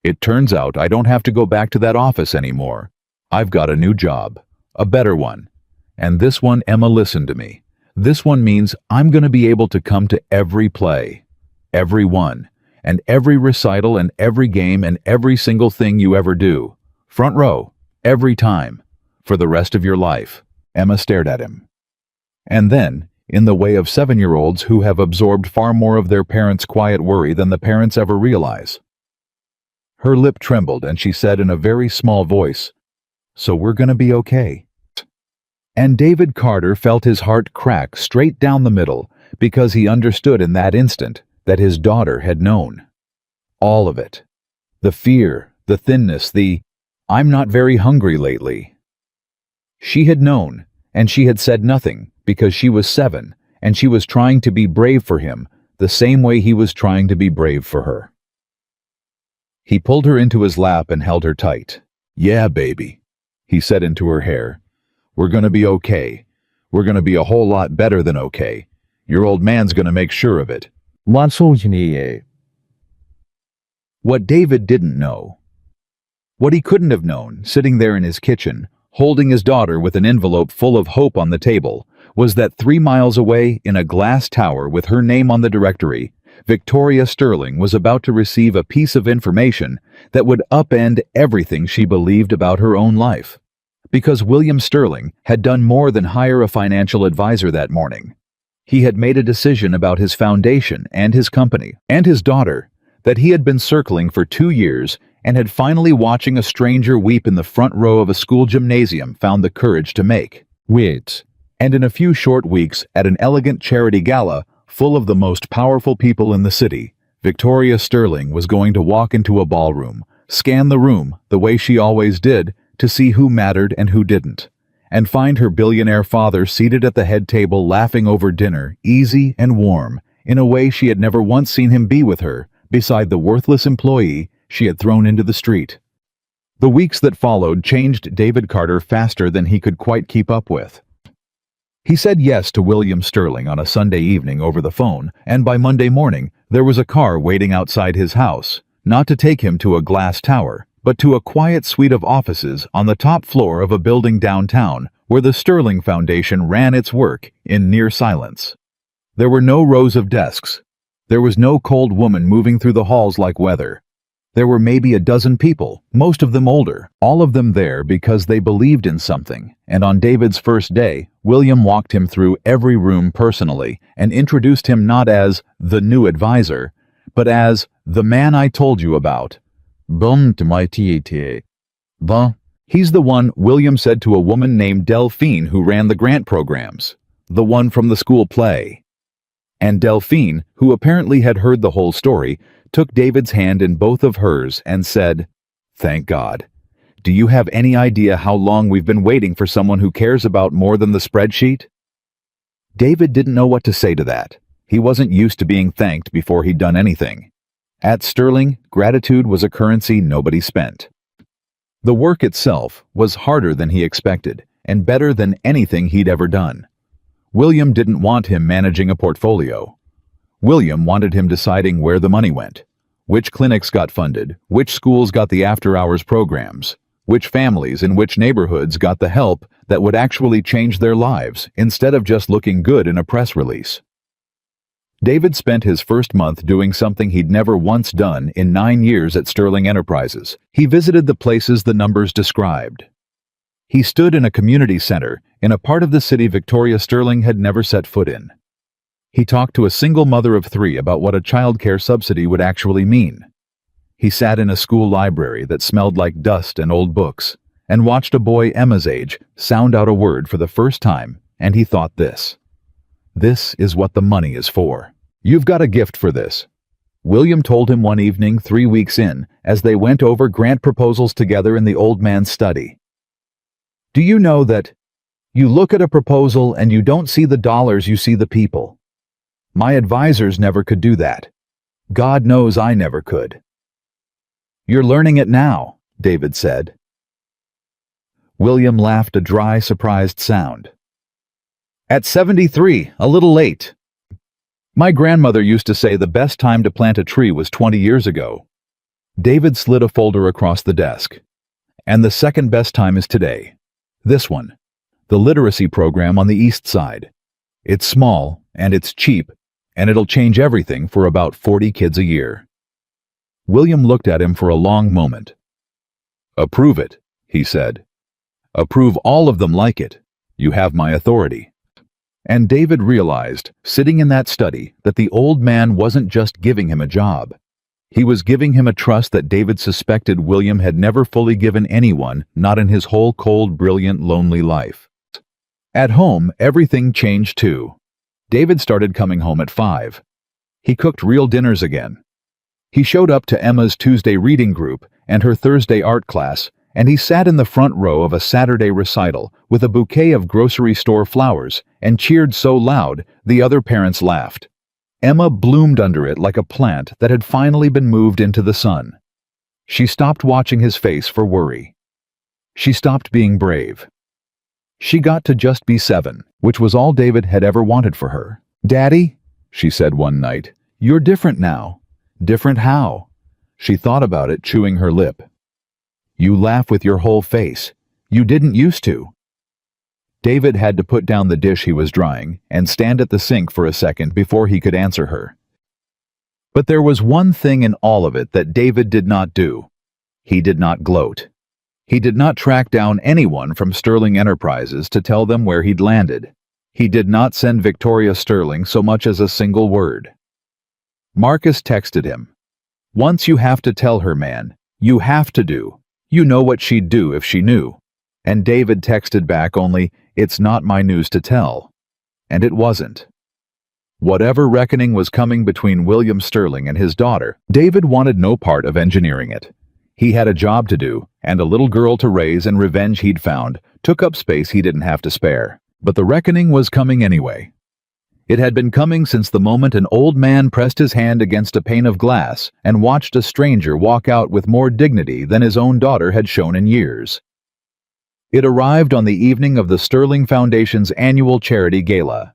it turns out I don't have to go back to that office anymore. I've got a new job, a better one. And this one," Emma, listened to me, "this one means I'm going to be able to come to every play, every one, and every recital and every game and every single thing you ever do. Front row, every time, for the rest of your life." Emma stared at him. And then, in the way of 7-year-olds who have absorbed far more of their parents' quiet worry than the parents ever realize, her lip trembled and she said in a very small voice, "So we're going to be okay." And David Carter felt his heart crack straight down the middle because he understood in that instant that his daughter had known. All of it. The fear, the thinness, the "I'm not very hungry lately." She had known, and she had said nothing because she was 7 and she was trying to be brave for him the same way he was trying to be brave for her. He pulled her into his lap and held her tight. "Yeah, baby," he said into her hair. "We're going to be okay. We're going to be a whole lot better than okay. Your old man's going to make sure of it." 만소인이에. What David didn't know, what he couldn't have known, sitting there in his kitchen, holding his daughter with an envelope full of hope on the table, was that 3 miles away, in a glass tower with her name on the directory, Victoria Sterling was about to receive a piece of information that would upend everything she believed about her own life. Because William Sterling had done more than hire a financial advisor that morning. He had made a decision about his foundation and his company and his daughter that he had been circling for 2 years and had finally, watching a stranger weep in the front row of a school gymnasium, found the courage to make. Wait. And in a few short weeks, at an elegant charity gala full of the most powerful people in the city, Victoria Sterling was going to walk into a ballroom, scan the room the way she always did to see who mattered and who didn't, and find her billionaire father seated at the head table laughing over dinner, easy and warm, in a way she had never once seen him be with her, beside the worthless employee she had thrown into the street. The weeks that followed changed David Carter faster than he could quite keep up with. He said yes to William Sterling on a Sunday evening over the phone, and by Monday morning there was a car waiting outside his house, not to take him to a glass tower, but to a quiet suite of offices on the top floor of a building downtown where the Sterling Foundation ran its work in near silence. There were no rows of desks. There was no cold woman moving through the halls like weather. There were maybe a dozen people, most of them older, all of them there because they believed in something, and on David's first day, William walked him through every room personally and introduced him not as the new advisor, but as the man I told you about. Bon, he's the one, William said to a woman named Delphine who ran the grant programs, the one from the school play. And Delphine, who apparently had heard the whole story, took David's hand in both of hers and said, "Thank God. Do you have any idea how long we've been waiting for someone who cares about more than the spreadsheet?" David didn't know what to say to that. He wasn't used to being thanked before he'd done anything. At Sterling, gratitude was a currency nobody spent. The work itself was harder than he expected, and better than anything he'd ever done. William didn't want him managing a portfolio. William wanted him deciding where the money went, which clinics got funded, which schools got the after-hours programs, which families in which neighborhoods got the help that would actually change their lives instead of just looking good in a press release. David spent his first month doing something he'd never once done in 9 years at Sterling Enterprises. He visited the places the numbers described. He stood in a community center in a part of the city Victoria Sterling had never set foot in. He talked to a single mother of 3 about what a childcare subsidy would actually mean. He sat in a school library that smelled like dust and old books, and watched a boy Emma's age sound out a word for the first time, and he thought this. This is what the money is for. You've got a gift for this. William told him one evening 3 weeks in, as they went over grant proposals together in the old man's study. Do you know that you look at a proposal and you don't see the dollars, you see the people? My advisors never could do that. God knows I never could. You're learning it now, David said. William laughed a dry, surprised sound. At 73, a little late. My grandmother used to say the best time to plant a tree was 20 years ago. David slid a folder across the desk. And the second best time is today. This one. The literacy program on the East Side. It's small, and it's cheap, and it'll change everything for about 40 kids a year. William looked at him for a long moment. Approve it, he said. Approve all of them like it. You have my authority. And David realized, sitting in that study, that the old man wasn't just giving him a job. He was giving him a trust that David suspected William had never fully given anyone, not in his whole cold, brilliant, lonely life. At home, everything changed too. David started coming home at 5. He cooked real dinners again. He showed up to Emma's Tuesday reading group and her Thursday art class, and he sat in the front row of a Saturday recital with a bouquet of grocery store flowers and cheered so loud the other parents laughed. Emma bloomed under it like a plant that had finally been moved into the sun. She stopped watching his face for worry. She stopped being brave. She got to just be 7, which was all David had ever wanted for her. Daddy, she said one night, you're different now. Different how? She thought about it, chewing her lip. You laugh with your whole face. You didn't used to. David had to put down the dish he was drying and stand at the sink for a second before he could answer her. But there was one thing in all of it that David did not do. He did not gloat. He did not track down anyone from Sterling Enterprises to tell them where he'd landed. He did not send Victoria Sterling so much as a single word. Marcus texted him. Once you have to tell her, man. You have to do. You know what she'd do if she knew. And David texted back only, it's not my news to tell. And it wasn't. Whatever reckoning was coming between William Sterling and his daughter, David wanted no part of engineering it. He had a job to do, and a little girl to raise, and revenge he'd found took up space he didn't have to spare. But the reckoning was coming anyway. It had been coming since the moment an old man pressed his hand against a pane of glass and watched a stranger walk out with more dignity than his own daughter had shown in years. It arrived on the evening of the Sterling Foundation's annual charity gala.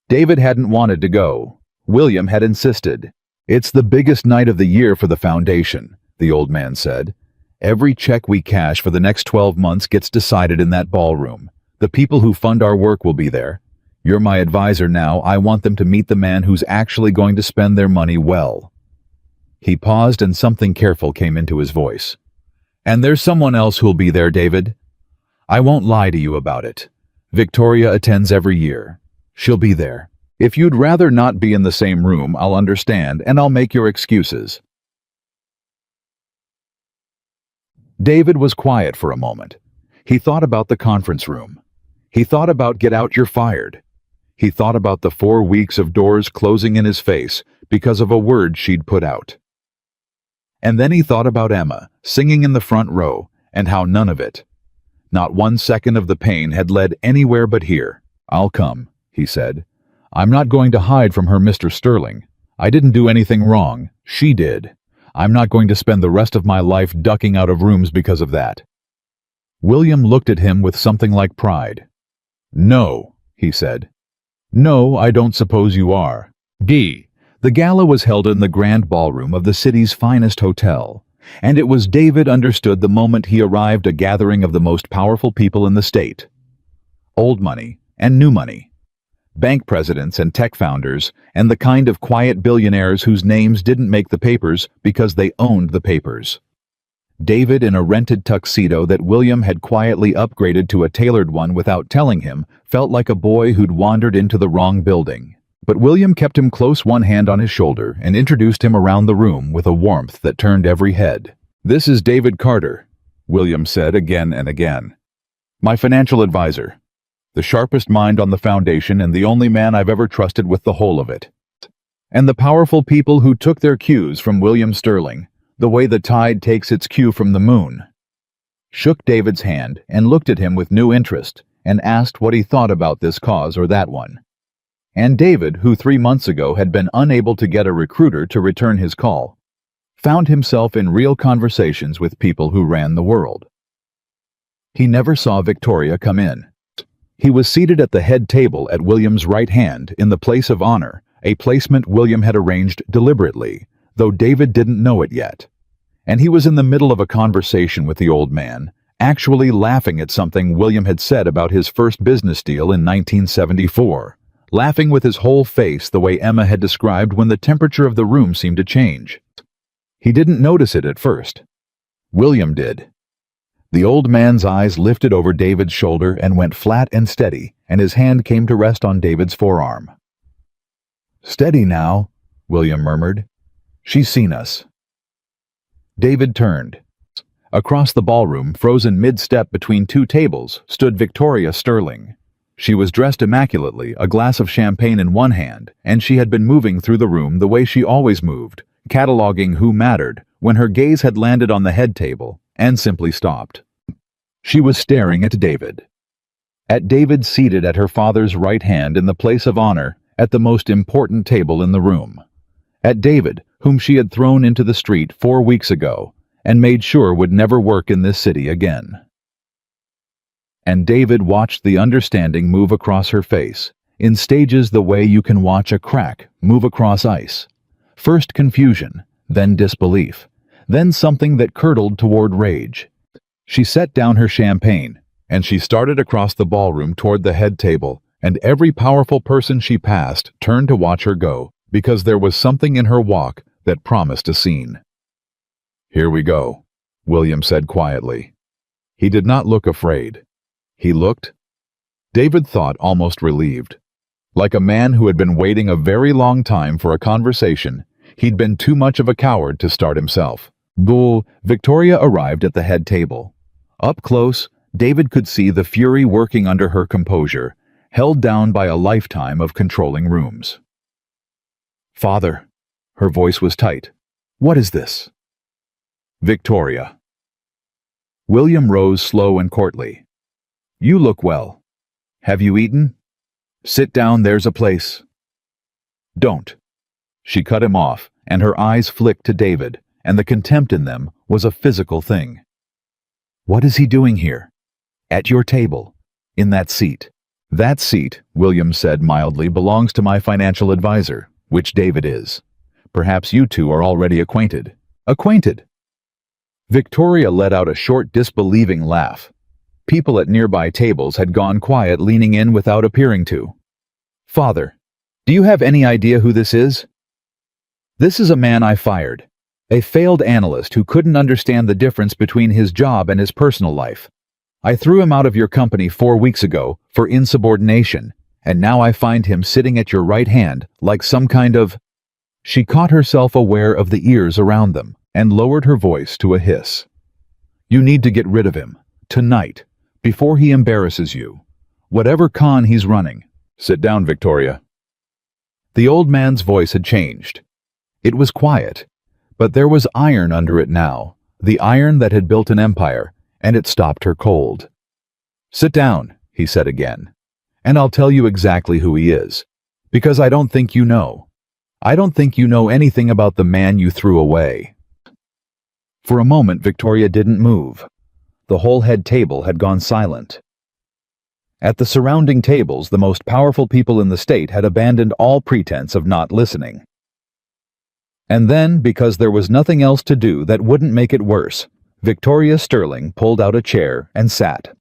David hadn't wanted to go. William had insisted. It's the biggest night of the year for the foundation, the old man said. Every check we cash for the next 12 months gets decided in that ballroom. The people who fund our work will be there. You're my advisor now. I want them to meet the man who's actually going to spend their money well. He paused and something careful came into his voice. And there's someone else who'll be there, David. I won't lie to you about it. Victoria attends every year. She'll be there. If you'd rather not be in the same room, I'll understand and I'll make your excuses. David was quiet for a moment. He thought about the conference room. He thought about get out, you're fired. He thought about the 4 weeks of doors closing in his face because of a word she'd put out. And then he thought about Emma, singing in the front row, and how none of it, not 1 second of the pain, had led anywhere but here. I'll come, he said. I'm not going to hide from her, Mr. Sterling. I didn't do anything wrong. She did. I'm not going to spend the rest of my life ducking out of rooms because of that. William looked at him with something like pride. No, he said. No, I don't suppose you are. D. The gala was held in the grand ballroom of the city's finest hotel, and it was David understood the moment he arrived a gathering of the most powerful people in the state. Old money and new money. Bank presidents and tech founders, and the kind of quiet billionaires whose names didn't make the papers because they owned the papers. David, in a rented tuxedo that William had quietly upgraded to a tailored one without telling him, felt like a boy who'd wandered into the wrong building. But William kept him close, one hand on his shoulder, and introduced him around the room with a warmth that turned every head. "This is David Carter," William said again and again. "My financial advisor. The sharpest mind on the foundation and the only man I've ever trusted with the whole of it. And the powerful people who took their cues from William Sterling, the way the tide takes its cue from the moon." Shook David's hand and looked at him with new interest and asked what he thought about this cause or that one. And David, who 3 months ago had been unable to get a recruiter to return his call, found himself in real conversations with people who ran the world. He never saw Victoria come in. He was seated at the head table at William's right hand in the place of honor, a placement William had arranged deliberately, though David didn't know it yet. And he was in the middle of a conversation with the old man, actually laughing at something William had said about his first business deal in 1974, laughing with his whole face the way Emma had described when the temperature of the room seemed to change. He didn't notice it at first. William did. The old man's eyes lifted over David's shoulder and went flat and steady, and his hand came to rest on David's forearm. "Steady now," William murmured. "She's seen us." David turned. Across the ballroom, frozen mid-step between two tables, stood Victoria Sterling. She was dressed immaculately, a glass of champagne in one hand, and she had been moving through the room the way she always moved, cataloging who mattered, when her gaze had landed on the head table, and simply stopped. She was staring at David. At David seated at her father's right hand in the place of honor, at the most important table in the room. At David, whom she had thrown into the street 4 weeks ago, and made sure would never work in this city again. And David watched the understanding move across her face, in stages the way you can watch a crack move across ice. First confusion, then disbelief, then something that curdled toward rage. She set down her champagne, and she started across the ballroom toward the head table, and every powerful person she passed turned to watch her go, because there was something in her walk that promised a scene. "Here we go," William said quietly. He did not look afraid. He looked, David thought, almost relieved. Like a man who had been waiting a very long time for a conversation, he'd been too much of a coward to start himself. Victoria arrived at the head table. Up close, David could see the fury working under her composure, held down by a lifetime of controlling rooms. "Father," her voice was tight. "What is this?" "Victoria." William rose slow and courtly. "You look well. Have you eaten? Sit down, there's a place." "Don't." She cut him off, and her eyes flicked to David, and the contempt in them was a physical thing. "What is he doing here? At your table? In that seat?" "That seat," William said mildly, "belongs to my financial advisor, which David is. Perhaps you two are already acquainted." "Acquainted?" Victoria let out a short, disbelieving laugh. People at nearby tables had gone quiet, leaning in without appearing to. "Father, do you have any idea who this is?" "This is a man I fired. A failed analyst who couldn't understand the difference between his job and his personal life. I threw him out of your company 4 weeks ago for insubordination, and now I find him sitting at your right hand like some kind of—" She caught herself aware of the ears around them and lowered her voice to a hiss. "You need to get rid of him, tonight, before he embarrasses you. Whatever con he's running." "Sit down, Victoria." The old man's voice had changed. It was quiet, but there was iron under it now, the iron that had built an empire, and it stopped her cold. "Sit down," he said again, "and I'll tell you exactly who he is, because I don't think you know. I don't think you know anything about the man you threw away." For a moment, Victoria didn't move. The whole head table had gone silent. At the surrounding tables, the most powerful people in the state had abandoned all pretense of not listening. And then, because there was nothing else to do that wouldn't make it worse, Victoria Sterling pulled out a chair and sat.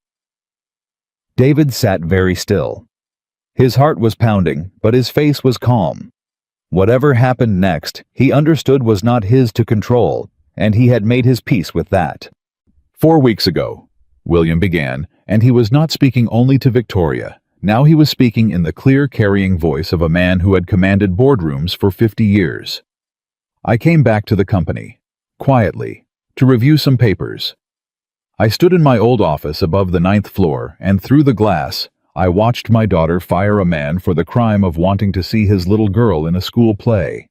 David sat very still. His heart was pounding, but his face was calm. Whatever happened next, he understood was not his to control, and he had made his peace with that. 4 weeks ago, William began, and he was not speaking only to Victoria. Now he was speaking in the clear, carrying voice of a man who had commanded boardrooms for 50 years. I came back to the company, quietly, to review some papers. I stood in my old office above the 9th floor, and through the glass, I watched my daughter fire a man for the crime of wanting to see his little girl in a school play.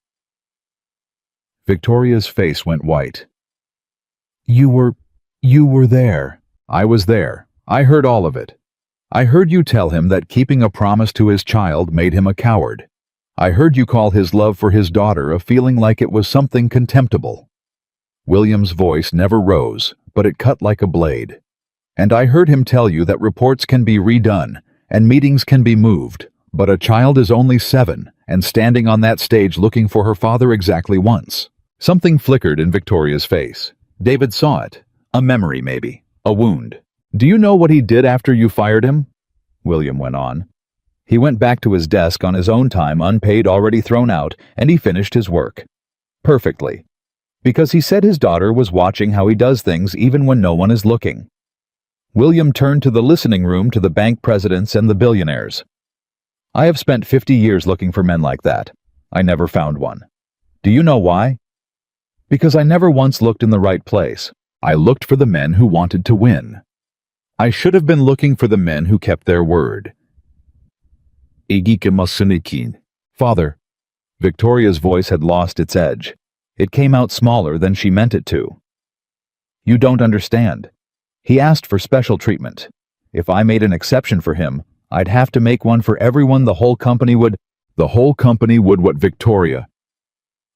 Victoria's face went white. You were there. I was there. I heard all of it. I heard you tell him that keeping a promise to his child made him a coward. I heard you call his love for his daughter a feeling like it was something contemptible. William's voice never rose, but it cut like a blade. And I heard him tell you that reports can be redone, and meetings can be moved, but a child is only 7, and standing on that stage looking for her father exactly once. Something flickered in Victoria's face. David saw it. A memory, maybe. A wound. Do you know what he did after you fired him? William went on. He went back to his desk on his own time, unpaid, already thrown out, and he finished his work. Perfectly. Because he said his daughter was watching how he does things even when no one is looking. William turned to the listening room to the bank presidents and the billionaires. I have spent 50 years looking for men like that. I never found one. Do you know why? Because I never once looked in the right place. I looked for the men who wanted to win. I should have been looking for the men who kept their word. Father. Victoria's voice had lost its edge. It came out smaller than she meant it to. You don't understand. He asked for special treatment. If I made an exception for him, I'd have to make one for everyone. The whole company would what, Victoria?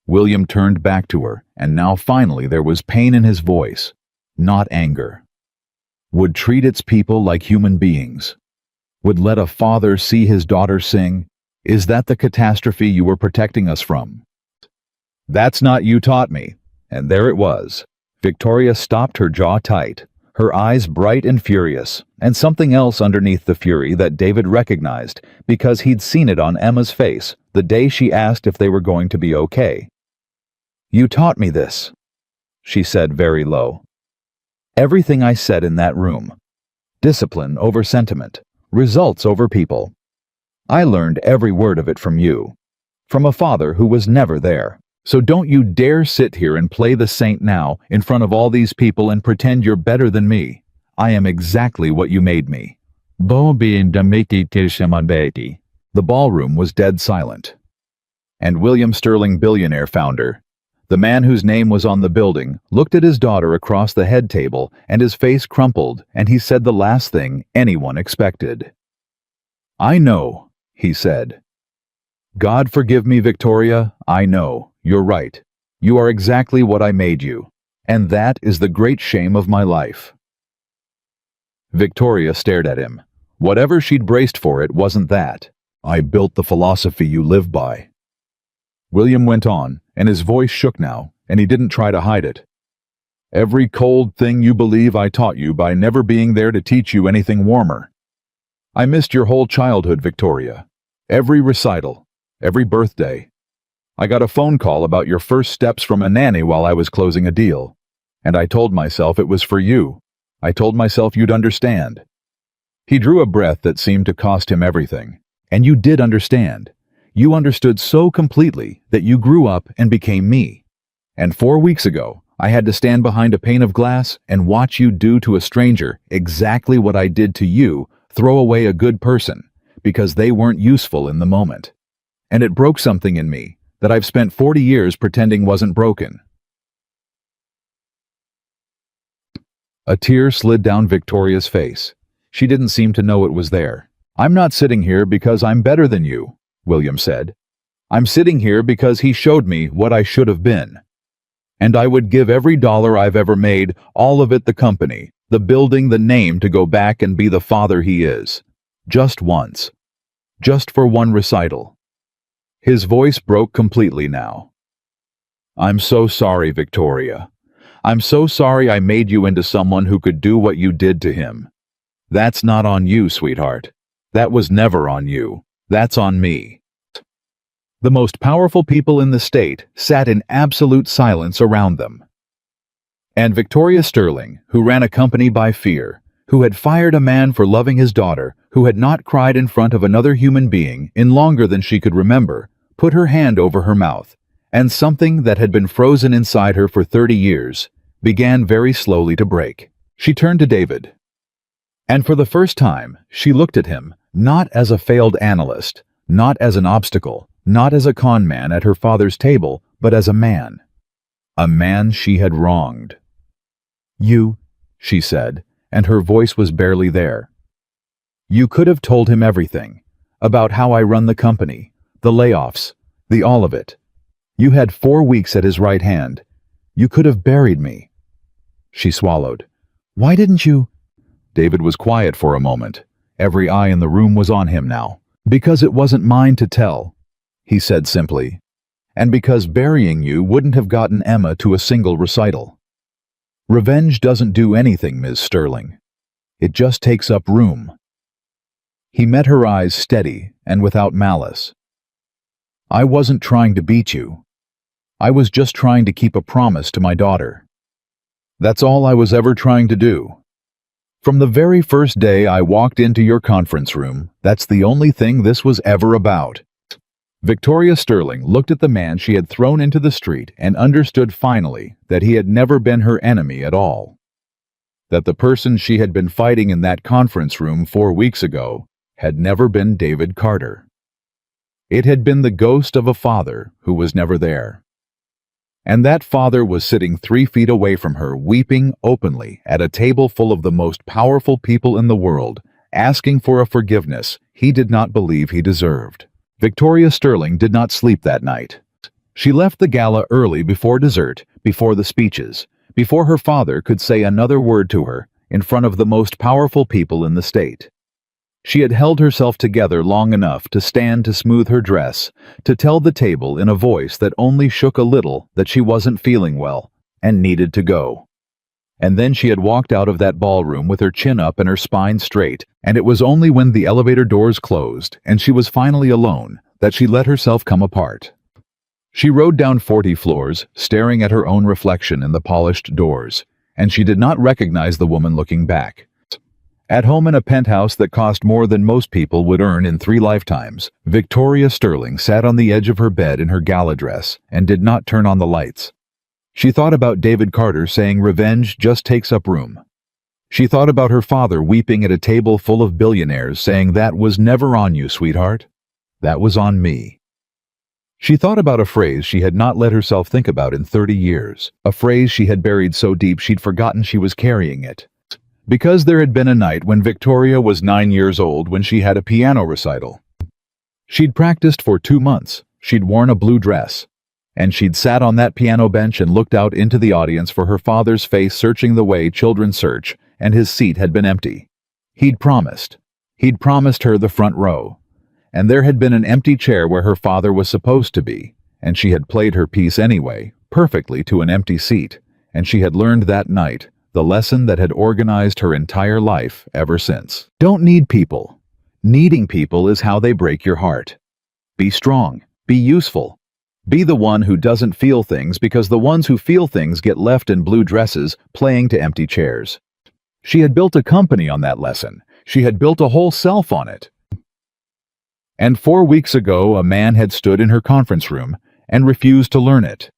William turned back to her, and now finally there was pain in his voice, not anger. Would treat its people like human beings. Would let a father see his daughter sing. Is that the catastrophe you were protecting us from? That's not you taught me. And there it was. Victoria stopped, her jaw tight, her eyes bright and furious, and something else underneath the fury that David recognized because he'd seen it on Emma's face the day she asked if they were going to be okay. You taught me this, she said very low. Everything I said in that room. Discipline over sentiment. Results over people. I learned every word of it from you. From a father who was never there. So don't you dare sit here and play the saint now in front of all these people and pretend you're better than me. I am exactly what you made me. The ballroom was dead silent. And William Sterling, Billionaire founder, the man whose name was on the building, looked at his daughter across the head table, and his face crumpled, and he said the last thing anyone expected. I know, he said. God forgive me, Victoria, I know. You're right. You are exactly what I made you. And that is the great shame of my life. Victoria stared at him. Whatever she'd braced for, it wasn't that. I built the philosophy you live by. William went on, and his voice shook now, and he didn't try to hide it. Every cold thing you believe I taught you by never being there to teach you anything warmer. I missed your whole childhood, Victoria. Every recital, every birthday. I got a phone call about your first steps from a nanny while I was closing a deal. And I told myself it was for you. I told myself you'd understand. He drew a breath that seemed to cost him everything. And you did understand. You understood so completely that you grew up and became me. And 4 weeks ago, I had to stand behind a pane of glass and watch you do to a stranger exactly what I did to you, throw away a good person, because they weren't useful in the moment. And it broke something in me that I've spent 40 years pretending wasn't broken. A tear slid down Victoria's face. She didn't seem to know it was there. I'm not sitting here because I'm better than you, William said. I'm sitting here because he showed me what I should have been. And I would give every dollar I've ever made, all of it, the company, the building, the name, to go back and be the father he is. Just once. Just for one recital. His voice broke completely now. I'm so sorry, Victoria. I'm so sorry I made you into someone who could do what you did to him. That's not on you, sweetheart. That was never on you. That's on me. The most powerful people in the state sat in absolute silence around them. And Victoria Sterling, who ran a company by fear, who had fired a man for loving his daughter, who had not cried in front of another human being in longer than she could remember, put her hand over her mouth, and something that had been frozen inside her for 30 years began very slowly to break. She turned to David. And for the first time, she looked at him, not as a failed analyst, not as an obstacle, not as a con man at her father's table, but as a man. A man she had wronged. "You," she said, and her voice was barely there. "You could have told him everything, about how I run the company, the layoffs, the all of it. You had 4 weeks at his right hand. You could have buried me." She swallowed. "Why didn't you?" David was quiet for a moment. Every eye in the room was on him now. "Because it wasn't mine to tell," he said simply. "And because burying you wouldn't have gotten Emma to a single recital. Revenge doesn't do anything, Ms. Sterling. It just takes up room." He met her eyes steady and without malice. "I wasn't trying to beat you. I was just trying to keep a promise to my daughter. That's all I was ever trying to do. From the very first day I walked into your conference room, that's the only thing this was ever about." Victoria Sterling looked at the man she had thrown into the street and understood finally that he had never been her enemy at all. That the person she had been fighting in that conference room 4 weeks ago had never been David Carter. It had been the ghost of a father who was never there. And that father was sitting 3 feet away from her, weeping openly at a table full of the most powerful people in the world, asking for a forgiveness he did not believe he deserved. Victoria Sterling did not sleep that night. She left the gala early before dessert, before the speeches, before her father could say another word to her, in front of the most powerful people in the state. She had held herself together long enough to stand to smooth her dress, to tell the table in a voice that only shook a little that she wasn't feeling well and needed to go. And then she had walked out of that ballroom with her chin up and her spine straight, and it was only when the elevator doors closed and she was finally alone that she let herself come apart. She rode down 40 floors, staring at her own reflection in the polished doors, and she did not recognize the woman looking back. At home in a penthouse that cost more than most people would earn in 3 lifetimes, Victoria Sterling sat on the edge of her bed in her gala dress and did not turn on the lights. She thought about David Carter saying revenge just takes up room. She thought about her father weeping at a table full of billionaires saying that was never on you, sweetheart. That was on me. She thought about a phrase she had not let herself think about in 30 years, a phrase she had buried so deep she'd forgotten she was carrying it. Because there had been a night when Victoria was 9 years old when she had a piano recital. She'd practiced for 2 months, she'd worn a blue dress, and she'd sat on that piano bench and looked out into the audience for her father's face searching the way children search, and his seat had been empty. He'd promised her the front row, and there had been an empty chair where her father was supposed to be, and she had played her piece anyway, perfectly to an empty seat, and she had learned that night the lesson that had organized her entire life ever since. Don't need people. Needing people is how they break your heart. Be strong. Be useful. Be the one who doesn't feel things because the ones who feel things get left in blue dresses playing to empty chairs. She had built a company on that lesson. She had built a whole self on it. And 4 weeks ago, a man had stood in her conference room and refused to learn it.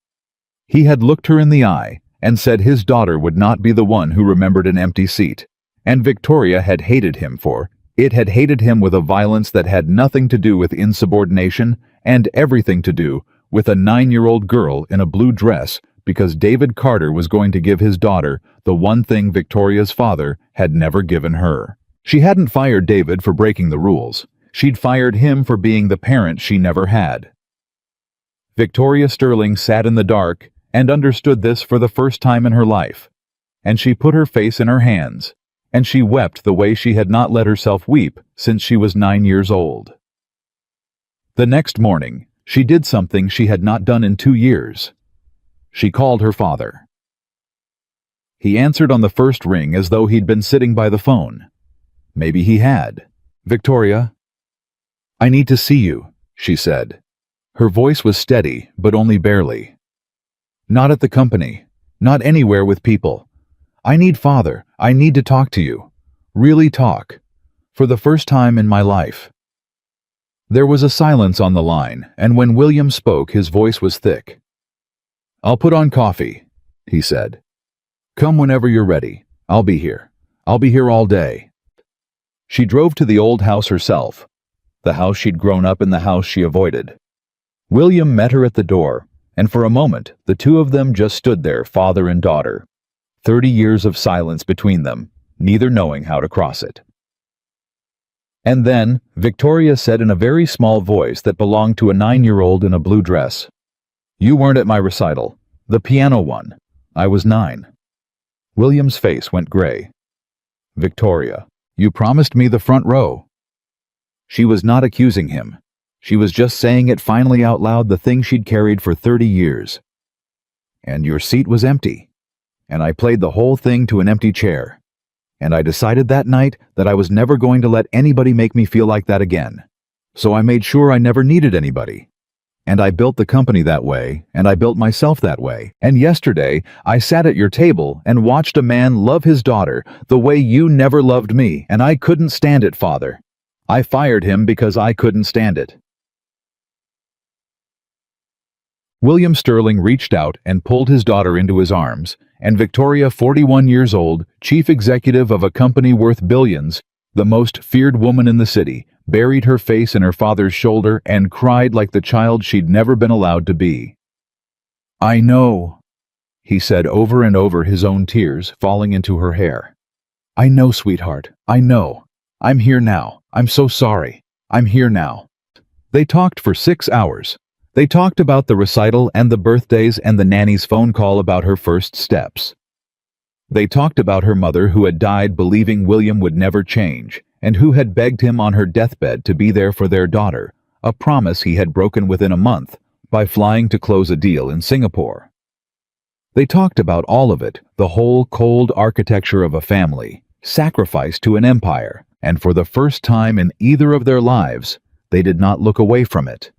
He had looked her in the eye and said his daughter would not be the one who remembered an empty seat, and Victoria had hated him for it, had hated him with a violence that had nothing to do with insubordination and everything to do with a 9-year-old girl in a blue dress because David Carter was going to give his daughter the one thing Victoria's father had never given her. She hadn't fired David for breaking the rules. She'd fired him for being the parent she never had. Victoria Sterling sat in the dark and understood this for the first time in her life, and she put her face in her hands, and she wept the way she had not let herself weep since she was 9 years old. The next morning, she did something she had not done in 2 years. She called her father. He answered on the first ring as though he'd been sitting by the phone. Maybe he had. "Victoria, I need to see you," she said. Her voice was steady, but only barely. "Not at the company. Not anywhere with people. I need Father. I need to talk to you. Really talk. For the first time in my life." There was a silence on the line, and when William spoke, his voice was thick. "I'll put on coffee," he said. "Come whenever you're ready. I'll be here. I'll be here all day." She drove to the old house herself, the house she'd grown up in, the house she avoided. William met her at the door, and for a moment, the two of them just stood there, father and daughter. 30 years of silence between them, neither knowing how to cross it. And then, Victoria said in a very small voice that belonged to a 9-year-old in a blue dress, "You weren't at my recital. The piano one. I was 9. William's face went gray. "Victoria, you promised me the front row." She was not accusing him. She was just saying it finally out loud, the thing she'd carried for 30 years. "And your seat was empty. And I played the whole thing to an empty chair. And I decided that night that I was never going to let anybody make me feel like that again. So I made sure I never needed anybody. And I built the company that way, and I built myself that way. And yesterday, I sat at your table and watched a man love his daughter the way you never loved me, and I couldn't stand it, Father. I fired him because I couldn't stand it." William Sterling reached out and pulled his daughter into his arms, and Victoria, 41 years old, chief executive of a company worth billions, the most feared woman in the city, buried her face in her father's shoulder and cried like the child she'd never been allowed to be. "I know," he said over and over, his own tears falling into her hair. "I know, sweetheart, I know. I'm here now. I'm so sorry. I'm here now." They talked for 6 hours. They talked about the recital and the birthdays and the nanny's phone call about her first steps. They talked about her mother who had died believing William would never change, and who had begged him on her deathbed to be there for their daughter, a promise he had broken within a month by flying to close a deal in Singapore. They talked about all of it, the whole cold architecture of a family, sacrifice to an empire, and for the first time in either of their lives, they did not look away from it.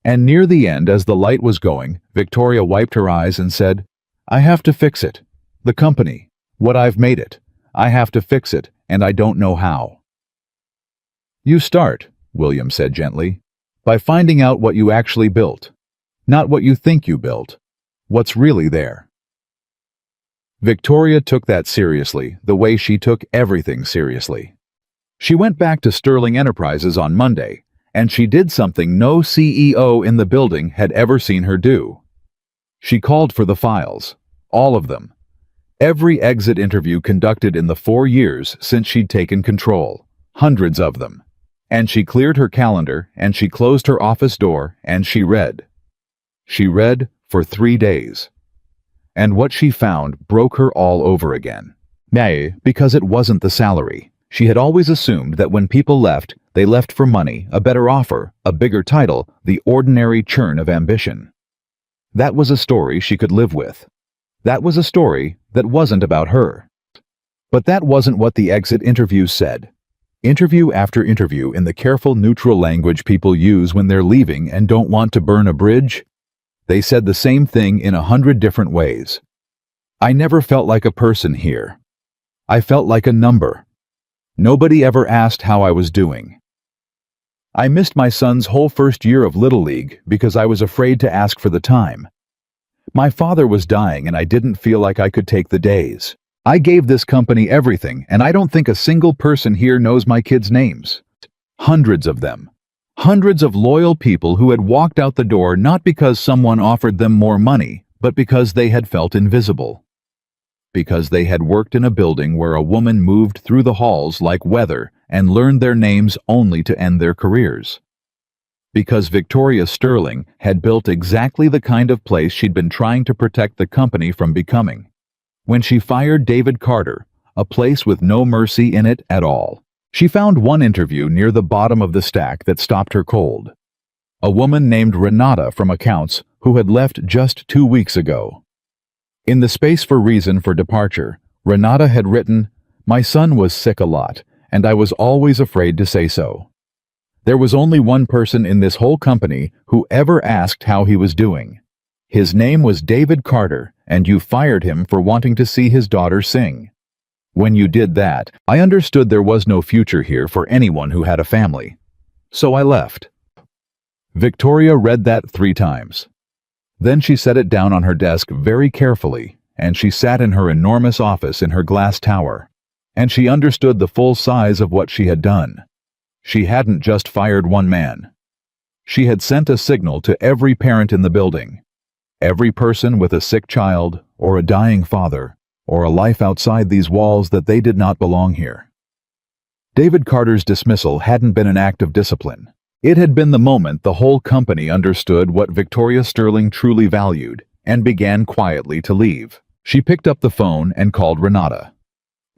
And near the end, as the light was going, Victoria wiped her eyes and said, "I have to fix it. The company, what I've made it. I have to fix it, and I don't know how." "You start," William said gently, "by finding out what you actually built. Not what you think you built. What's really there." Victoria took that seriously, the way she took everything seriously. She went back to Sterling Enterprises on Monday, and she did something no CEO in the building had ever seen her do. She called for the files, all of them. Every exit interview conducted in the 4 years since she'd taken control, hundreds of them. And she cleared her calendar, and she closed her office door, and she read. She read for 3 days. And what she found broke her all over again. Because it wasn't the salary. She had always assumed that when people left, they left for money, a better offer, a bigger title, the ordinary churn of ambition. That was a story she could live with. That was a story that wasn't about her. But that wasn't what the exit interviews said. Interview after interview, in the careful, neutral language people use when they're leaving and don't want to burn a bridge, they said the same thing in 100 different ways. "I never felt like a person here. I felt like a number. Nobody ever asked how I was doing. I missed my son's whole first year of Little League because I was afraid to ask for the time. My father was dying and I didn't feel like I could take the days. I gave this company everything, and I don't think a single person here knows my kids' names. Hundreds of them. Hundreds of loyal people who had walked out the door not because someone offered them more money, but because they had felt invisible. Because they had worked in a building where a woman moved through the halls like weather and learned their names only to end their careers. Because Victoria Sterling had built exactly the kind of place she'd been trying to protect the company from becoming. When she fired David Carter, a place with no mercy in it at all. She found one interview near the bottom of the stack that stopped her cold. A woman named Renata from accounts who had left just 2 weeks ago. In the space for reason for departure, Renata had written, "My son was sick a lot, and I was always afraid to say so. There was only one person in this whole company who ever asked how he was doing. His name was David Carter, and you fired him for wanting to see his daughter sing. When you did that, I understood there was no future here for anyone who had a family. So I left." Victoria read that 3 times. Then she set it down on her desk very carefully, and she sat in her enormous office in her glass tower. And she understood the full size of what she had done. She hadn't just fired one man. She had sent a signal to every parent in the building. Every person with a sick child, or a dying father, or a life outside these walls that they did not belong here. David Carter's dismissal hadn't been an act of discipline. It had been the moment the whole company understood what Victoria Sterling truly valued, and began quietly to leave. She picked up the phone and called Renata.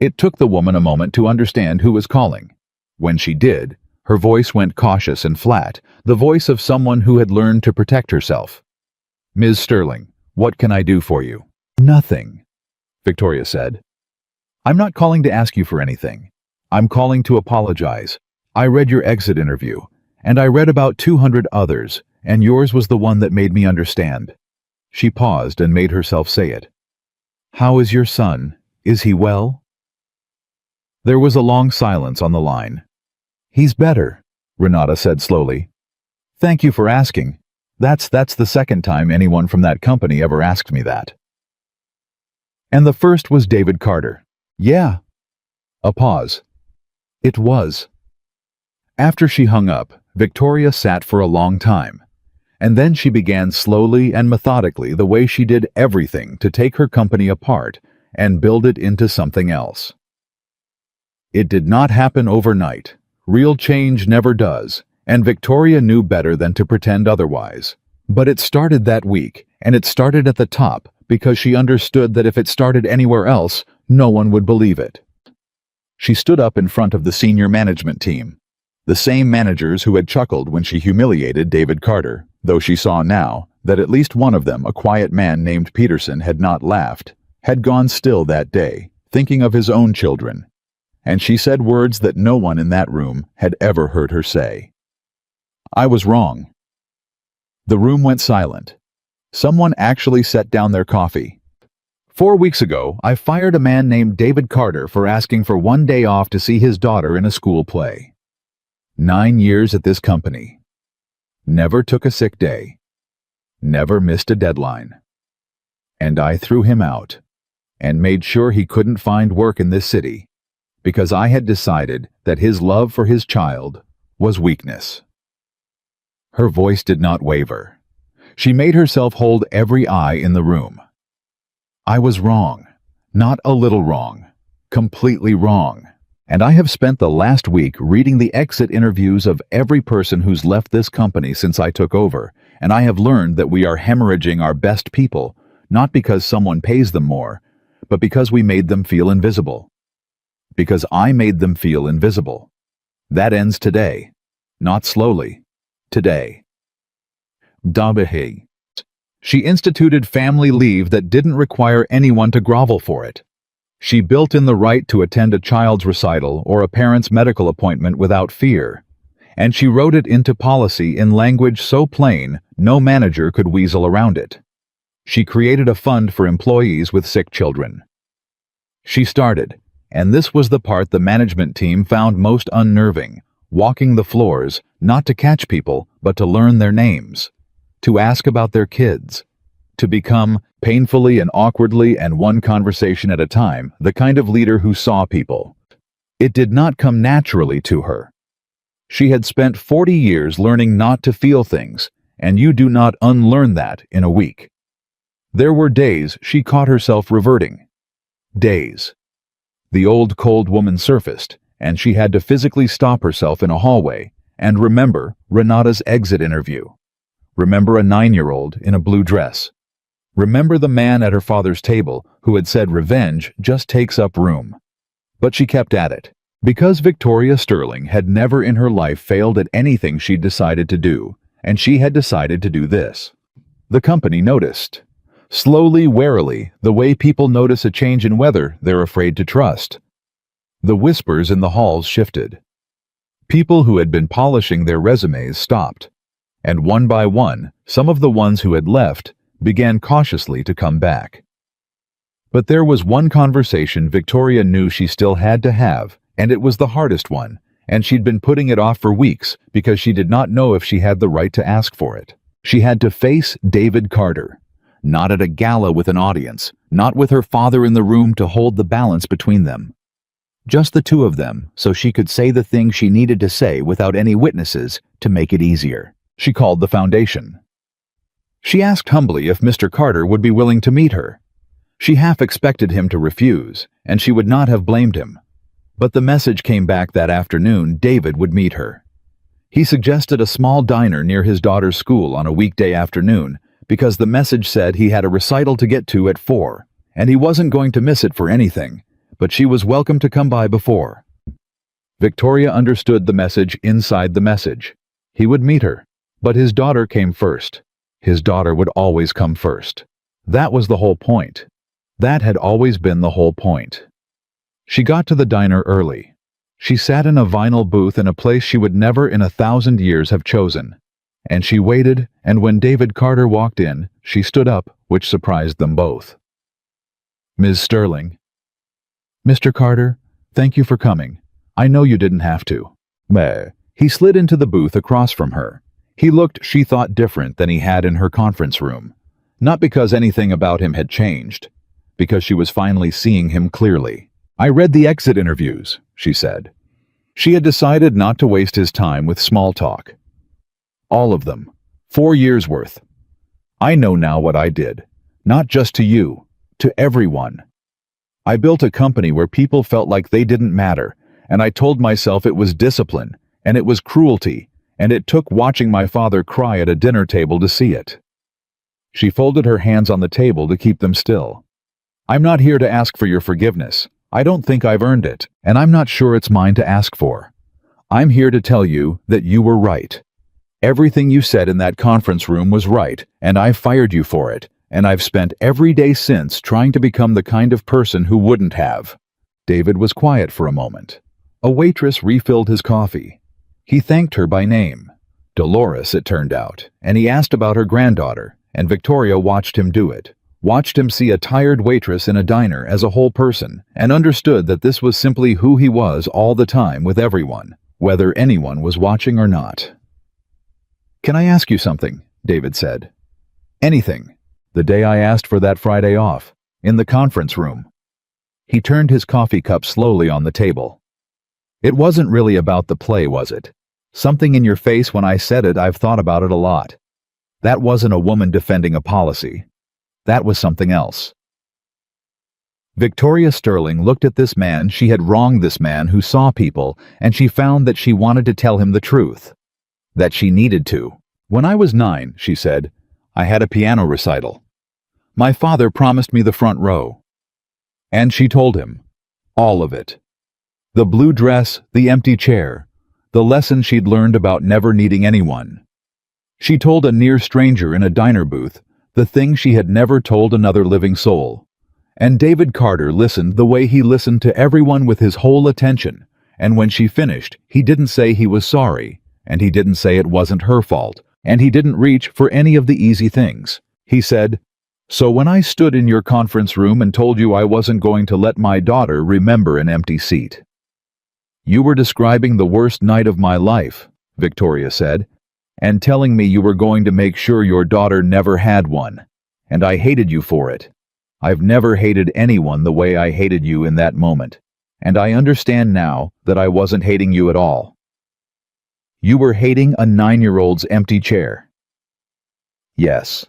It took the woman a moment to understand who was calling. When she did, her voice went cautious and flat, the voice of someone who had learned to protect herself. "Ms. Sterling, what can I do for you?" "Nothing," Victoria said. "I'm not calling to ask you for anything. I'm calling to apologize. I read your exit interview, and I read about 200 others, and yours was the one that made me understand." She paused and made herself say it. "How is your son? Is he well?" There was a long silence on the line. "He's better," Renata said slowly. "Thank you for asking. That's the second time anyone from that company ever asked me that." "And the first was David Carter." "Yeah." A pause. "It was." After she hung up, Victoria sat for a long time, and then she began slowly and methodically the way she did everything to take her company apart and build it into something else. It did not happen overnight. Real change never does, and Victoria knew better than to pretend otherwise. But it started that week, and it started at the top because she understood that if it started anywhere else, no one would believe it. She stood up in front of the senior management team, the same managers who had chuckled when she humiliated David Carter, though she saw now that at least one of them, a quiet man named Peterson, had not laughed, had gone still that day, thinking of his own children. And she said words that no one in that room had ever heard her say. "I was wrong." The room went silent. Someone actually set down their coffee. 4 weeks ago, I fired a man named David Carter for asking for 1 day off to see his daughter in a school play. 9 years at this company. Never took a sick day. Never missed a deadline. And I threw him out and made sure he couldn't find work in this city because I had decided that his love for his child was weakness. Her voice did not waver. She made herself hold every eye in the room. I was wrong. Not a little wrong. Completely wrong. And I have spent the last week reading the exit interviews of every person who's left this company since I took over, and I have learned that we are hemorrhaging our best people, not because someone pays them more, but because we made them feel invisible. Because I made them feel invisible. That ends today. Not slowly. Today. Dabehe. She instituted family leave that didn't require anyone to grovel for it. She built in the right to attend a child's recital or a parent's medical appointment without fear, and she wrote it into policy in language so plain no manager could weasel around it. She created a fund for employees with sick children. She started, and this was the part the management team found most unnerving, walking the floors, not to catch people, but to learn their names, to ask about their kids, to become, painfully and awkwardly and one conversation at a time, the kind of leader who saw people. It did not come naturally to her. She had spent 40 years learning not to feel things, and you do not unlearn that in a week. There were days she caught herself reverting. Days. The old cold woman surfaced, and she had to physically stop herself in a hallway and remember Renata's exit interview. Remember a 9-year-old in a blue dress. Remember the man at her father's table who had said revenge just takes up room. But she kept at it, because Victoria Sterling had never in her life failed at anything she'd decided to do, and she had decided to do this. The company noticed. Slowly, warily, the way people notice a change in weather they're afraid to trust. The whispers in the halls shifted. People who had been polishing their resumes stopped, and one by one, some of the ones who had left began cautiously to come back. But there was one conversation Victoria knew she still had to have, and it was the hardest one, and she'd been putting it off for weeks because she did not know if she had the right to ask for it. She had to face David Carter. Not at a gala with an audience, not with her father in the room to hold the balance between them. Just the two of them, so she could say the thing she needed to say without any witnesses to make it easier. She called the foundation. She asked humbly if Mr. Carter would be willing to meet her. She half expected him to refuse, and she would not have blamed him. But the message came back that afternoon David would meet her. He suggested a small diner near his daughter's school on a weekday afternoon because the message said he had a recital to get to at 4, and he wasn't going to miss it for anything, but she was welcome to come by before. Victoria understood the message inside the message. He would meet her, but his daughter came first. His daughter would always come first. That was the whole point. That had always been the whole point. She got to the diner early. She sat in a vinyl booth in a place she would never in 1,000 years have chosen. And she waited, and when David Carter walked in, she stood up, which surprised them both. "Ms. Sterling." "Mr. Carter, thank you for coming. I know you didn't have to." Meh. He slid into the booth across from her. He looked, she thought, different than he had in her conference room. Not because anything about him had changed, because she was finally seeing him clearly. "I read the exit interviews," she said. She had decided not to waste his time with small talk. "All of them. 4 years worth. I know now what I did. Not just to you, to everyone. I built a company where people felt like they didn't matter, and I told myself it was discipline, and it was cruelty, and it took watching my father cry at a dinner table to see it." She folded her hands on the table to keep them still. "I'm not here to ask for your forgiveness. I don't think I've earned it, and I'm not sure it's mine to ask for. I'm here to tell you that you were right. Everything you said in that conference room was right, and I fired you for it, and I've spent every day since trying to become the kind of person who wouldn't have." David was quiet for a moment. A waitress refilled his coffee. He thanked her by name. Dolores, it turned out, and he asked about her granddaughter, and Victoria watched him do it. Watched him see a tired waitress in a diner as a whole person, and understood that this was simply who he was all the time with everyone, whether anyone was watching or not. "Can I ask you something?" David said. "Anything. The day I asked for that Friday off, in the conference room." He turned his coffee cup slowly on the table. "It wasn't really about the play, was it? Something in your face when I said it, I've thought about it a lot. That wasn't a woman defending a policy. That was something else." Victoria Sterling looked at this man. She had wronged this man who saw people, and she found that she wanted to tell him the truth. That she needed to. "When I was 9, she said, I had a piano recital. My father promised me the front row." And she told him. All of it. The blue dress, the empty chair, the lesson she'd learned about never needing anyone. She told a near stranger in a diner booth the thing she had never told another living soul. And David Carter listened the way he listened to everyone with his whole attention, and when she finished, he didn't say he was sorry, and he didn't say it wasn't her fault, and he didn't reach for any of the easy things. He said, "So when I stood in your conference room and told you I wasn't going to let my daughter remember an empty seat, you were describing the worst night of my life," Victoria said, "and telling me you were going to make sure your daughter never had one, and I hated you for it. I've never hated anyone the way I hated you in that moment, and I understand now that I wasn't hating you at all. You were hating a 9-year-old's empty chair." "Yes."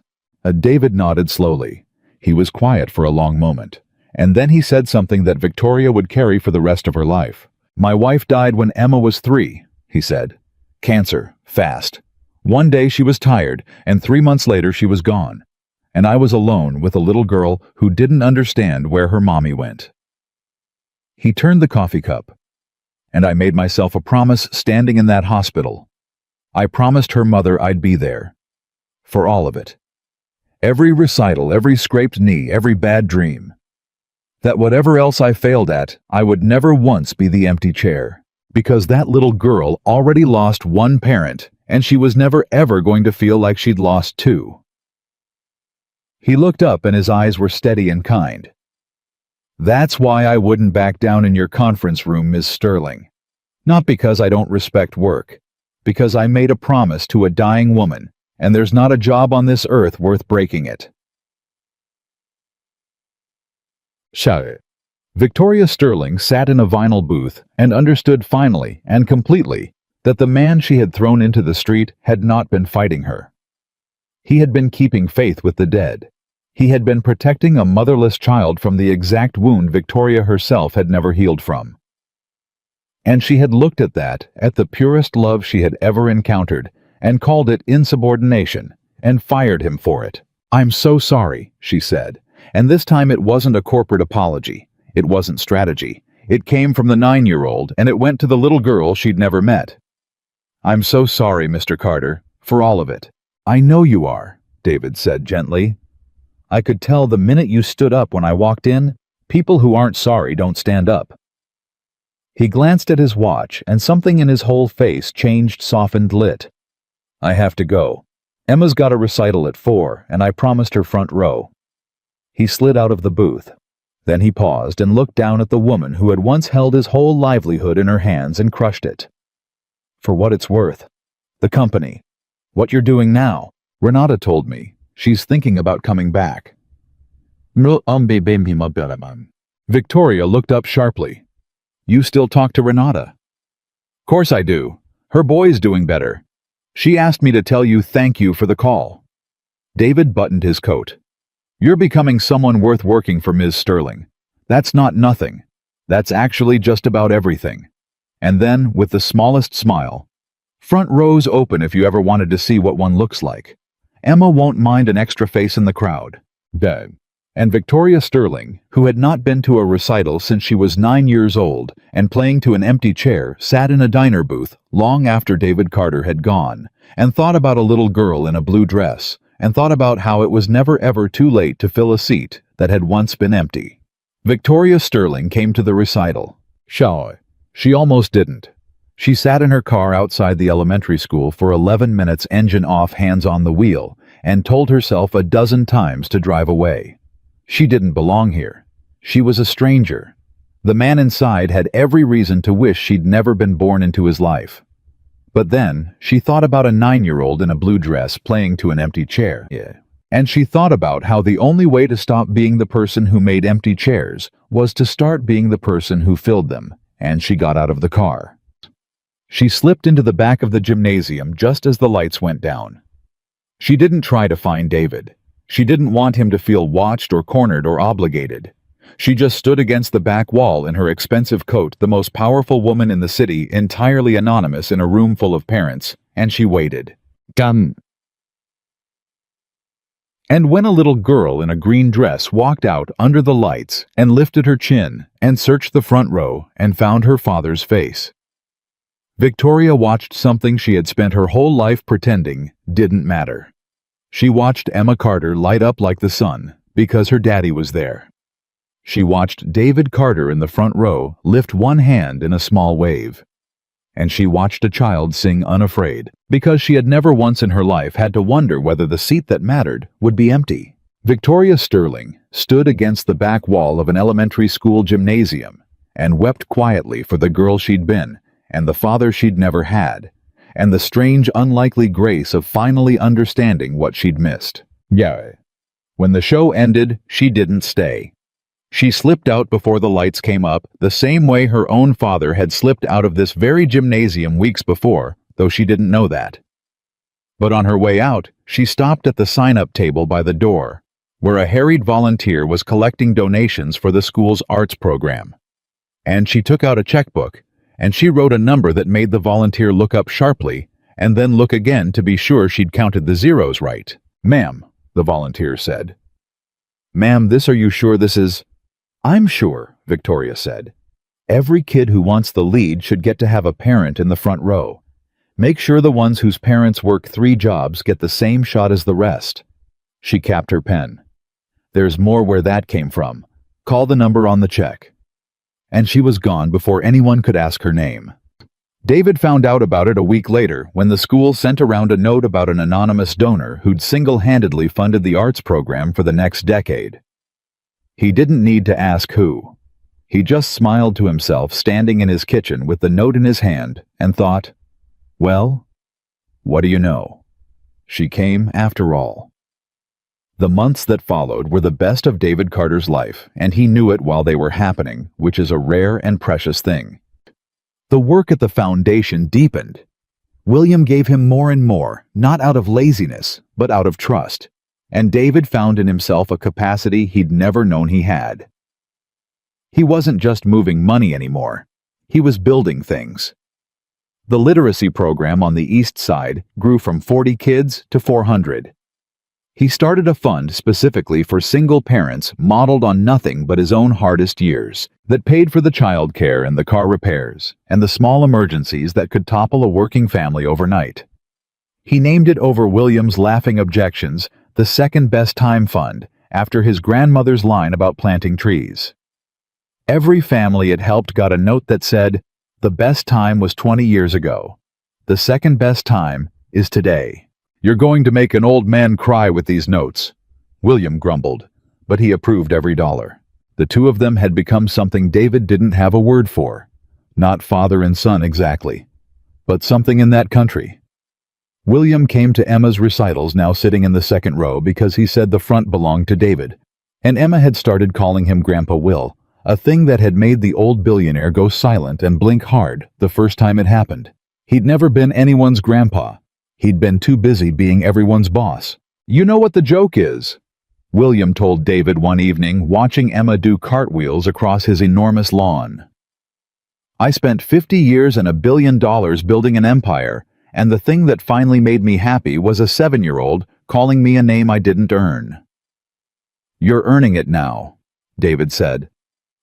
David nodded slowly. He was quiet for a long moment, and then he said something that Victoria would carry for the rest of her life. "My wife died when Emma was 3, he said. "Cancer, fast. One day she was tired, and 3 months later she was gone. And I was alone with a little girl who didn't understand where her mommy went." He turned the coffee cup. "And I made myself a promise standing in that hospital. I promised her mother I'd be there. For all of it. Every recital, every scraped knee, every bad dream. That whatever else I failed at, I would never once be the empty chair. Because that little girl already lost one parent, and she was never ever going to feel like she'd lost 2. He looked up and his eyes were steady and kind. "That's why I wouldn't back down in your conference room, Miss Sterling. Not because I don't respect work, because I made a promise to a dying woman, and there's not a job on this earth worth breaking it." 下饵 Victoria Sterling sat in a vinyl booth and understood finally and completely that the man she had thrown into the street had not been fighting her. He had been keeping faith with the dead. He had been protecting a motherless child from the exact wound Victoria herself had never healed from. And she had looked at that, at the purest love she had ever encountered, and called it insubordination, and fired him for it. "I'm so sorry," she said, and this time it wasn't a corporate apology. It wasn't strategy. It came from the 9-year-old, and it went to the little girl she'd never met. "I'm so sorry, Mr. Carter, for all of it." "I know you are," David said gently. "I could tell the minute you stood up when I walked in. People who aren't sorry don't stand up." He glanced at his watch, and something in his whole face changed, softened, lit. "I have to go. Emma's got a recital at 4, and I promised her front row." He slid out of the booth. Then he paused and looked down at the woman who had once held his whole livelihood in her hands and crushed it. "For what it's worth. The company. What you're doing now. Renata told me. She's thinking about coming back." Victoria looked up sharply. "You still talk to Renata?" "Course I do. Her boy's doing better. She asked me to tell you thank you for the call." David buttoned his coat. "You're becoming someone worth working for, Ms. Sterling. That's not nothing. That's actually just about everything." And then, with the smallest smile, "Front row's open if you ever wanted to see what one looks like. Emma won't mind an extra face in the crowd." And Victoria Sterling, who had not been to a recital since she was 9 years old and playing to an empty chair, sat in a diner booth long after David Carter had gone, and thought about a little girl in a blue dress, and thought about how it was never ever too late to fill a seat that had once been empty. Victoria Sterling came to the recital. She almost didn't. She sat in her car outside the elementary school for 11 minutes, engine off, hands on the wheel, and told herself a dozen times to drive away. She didn't belong here. She was a stranger. The man inside had every reason to wish she'd never been born into his life. But then, she thought about a 9-year-old in a blue dress playing to an empty chair. And she thought about how the only way to stop being the person who made empty chairs was to start being the person who filled them, and she got out of the car. She slipped into the back of the gymnasium just as the lights went down. She didn't try to find David. She didn't want him to feel watched or cornered or obligated. She just stood against the back wall in her expensive coat, the most powerful woman in the city, entirely anonymous in a room full of parents, and she waited. And when a little girl in a green dress walked out under the lights and lifted her chin and searched the front row and found her father's face, Victoria watched something she had spent her whole life pretending didn't matter. She watched Emma Carter light up like the sun because her daddy was there. She watched David Carter in the front row lift one hand in a small wave. And she watched a child sing unafraid because she had never once in her life had to wonder whether the seat that mattered would be empty. Victoria Sterling stood against the back wall of an elementary school gymnasium and wept quietly for the girl she'd been and the father she'd never had, and the strange, unlikely grace of finally understanding what she'd missed. When the show ended, she didn't stay. She slipped out before the lights came up, the same way her own father had slipped out of this very gymnasium weeks before, though she didn't know that. But on her way out, she stopped at the sign-up table by the door, where a harried volunteer was collecting donations for the school's arts program. And she took out a checkbook, and she wrote a number that made the volunteer look up sharply, and then look again to be sure she'd counted the zeros right. "Ma'am," the volunteer said. "Ma'am, are you sure this is—" "I'm sure," Victoria said. "Every kid who wants the lead should get to have a parent in the front row. Make sure the ones whose parents work 3 jobs get the same shot as the rest." She capped her pen. "There's more where that came from. Call the number on the check." And she was gone before anyone could ask her name. David found out about it a week later when the school sent around a note about an anonymous donor who'd single-handedly funded the arts program for the next decade. He didn't need to ask who. He just smiled to himself standing in his kitchen with the note in his hand and thought, well, what do you know? She came after all. The months that followed were the best of David Carter's life, and he knew it while they were happening, which is a rare and precious thing. The work at the foundation deepened. William gave him more and more, not out of laziness, but out of trust, and David found in himself a capacity he'd never known he had. He wasn't just moving money anymore. He was building things. The literacy program on the East Side grew from 40 kids to 400. He started a fund specifically for single parents modeled on nothing but his own hardest years, that paid for the child care and the car repairs, and the small emergencies that could topple a working family overnight. He named it over William's laughing objections the Second Best Time Fund, after his grandmother's line about planting trees. Every family it helped got a note that said, "The best time was 20 years ago. The second best time is today." "You're going to make an old man cry with these notes," William grumbled, but he approved every dollar. The two of them had become something David didn't have a word for. Not father and son exactly, but something in that country. William came to Emma's recitals, now sitting in the second row, because he said the front belonged to David, and Emma had started calling him Grandpa Will, a thing that had made the old billionaire go silent and blink hard the first time it happened. He'd never been anyone's grandpa. He'd been too busy being everyone's boss. "You know what the joke is?" William told David one evening, watching Emma do cartwheels across his enormous lawn. "I spent 50 years and $1 billion building an empire, and the thing that finally made me happy was a 7-year-old calling me a name I didn't earn." "You're earning it now," David said.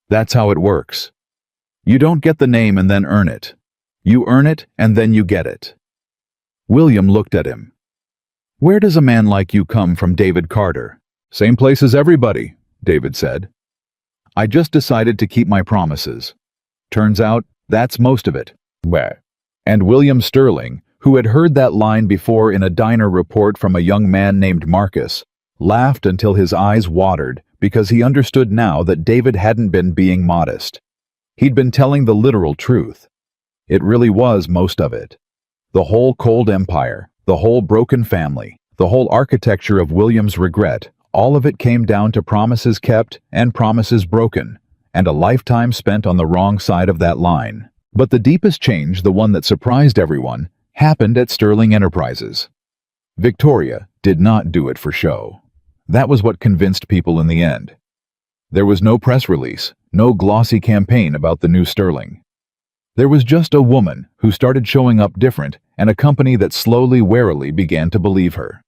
"That's how it works. You don't get the name and then earn it. You earn it and then you get it." William looked at him. "Where does a man like you come from, David Carter?" "Same place as everybody," David said. "I just decided to keep my promises. Turns out, that's most of it." Where? And William Sterling, who had heard that line before in a diner report from a young man named Marcus, laughed until his eyes watered because he understood now that David hadn't been being modest. He'd been telling the literal truth. It really was most of it. The whole cold empire, the whole broken family, the whole architecture of William's regret, all of it came down to promises kept and promises broken, and a lifetime spent on the wrong side of that line. But the deepest change, the one that surprised everyone, happened at Sterling Enterprises. Victoria did not do it for show. That was what convinced people in the end. There was no press release, no glossy campaign about the new Sterling. There was just a woman who started showing up different, and a company that slowly, warily began to believe her.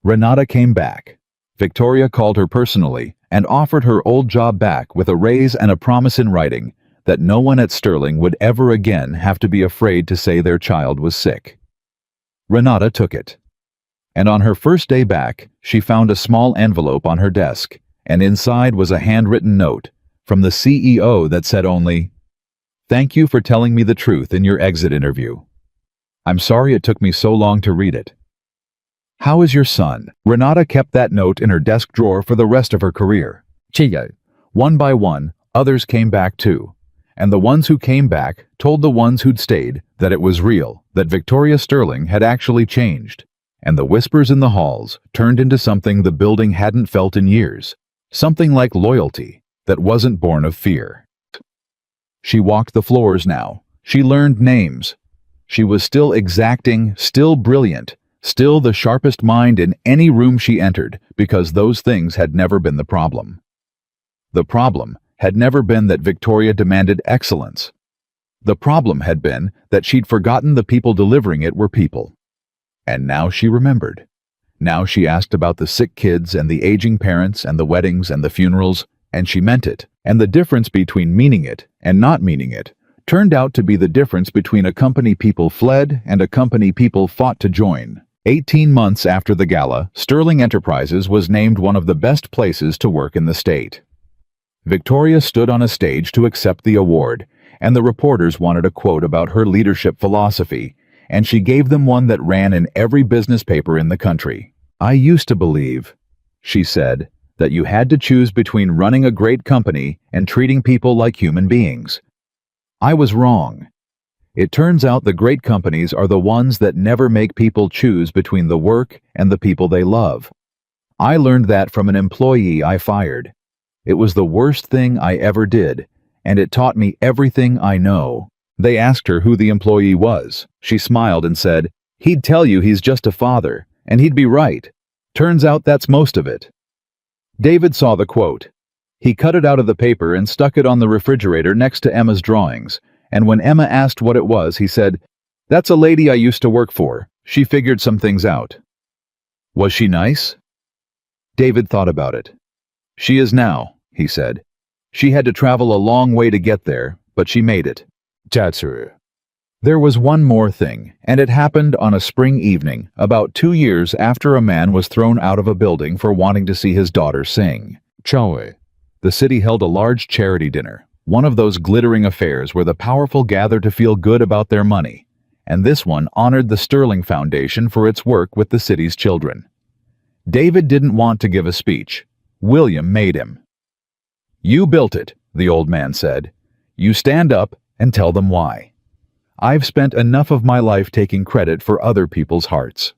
Renata came back. Victoria called her personally and offered her old job back with a raise and a promise in writing that no one at Sterling would ever again have to be afraid to say their child was sick. Renata took it. And on her first day back, she found a small envelope on her desk, and inside was a handwritten note from the CEO that said only, "Thank you for telling me the truth in your exit interview. I'm sorry it took me so long to read it. How is your son?" Renata kept that note in her desk drawer for the rest of her career. Chiyo. One by one, others came back too. And the ones who came back told the ones who'd stayed that it was real, that Victoria Sterling had actually changed. And the whispers in the halls turned into something the building hadn't felt in years, something like loyalty that wasn't born of fear. She walked the floors now. She learned names. She was still exacting, still brilliant, still the sharpest mind in any room she entered, because those things had never been the problem. The problem had never been that Victoria demanded excellence. The problem had been that she'd forgotten the people delivering it were people. And now she remembered. Now she asked about the sick kids and the aging parents and the weddings and the funerals, and she meant it. And the difference between meaning it and not meaning it turned out to be the difference between a company people fled and a company people fought to join. 18 months after the gala, Sterling Enterprises was named one of the best places to work in the state. Victoria stood on a stage to accept the award, and the reporters wanted a quote about her leadership philosophy, and she gave them one that ran in every business paper in the country. "I used to believe," she said, "that you had to choose between running a great company and treating people like human beings. I was wrong. It turns out the great companies are the ones that never make people choose between the work and the people they love. I learned that from an employee I fired. It was the worst thing I ever did, and it taught me everything I know." They asked her who the employee was. She smiled and said, "He'd tell you he's just a father, and he'd be right. Turns out that's most of it." David saw the quote. He cut it out of the paper and stuck it on the refrigerator next to Emma's drawings, and when Emma asked what it was, he said, "That's a lady I used to work for. She figured some things out." "Was she nice?" David thought about it. "She is now," he said. "She had to travel a long way to get there, but she made it." 자주. There was one more thing, and it happened on a spring evening, about 2 years after a man was thrown out of a building for wanting to see his daughter sing. 정회. The city held a large charity dinner, one of those glittering affairs where the powerful gather to feel good about their money, and this one honored the Sterling Foundation for its work with the city's children. David didn't want to give a speech. William made him. "You built it," the old man said. "You stand up and tell them why. I've spent enough of my life taking credit for other people's hearts."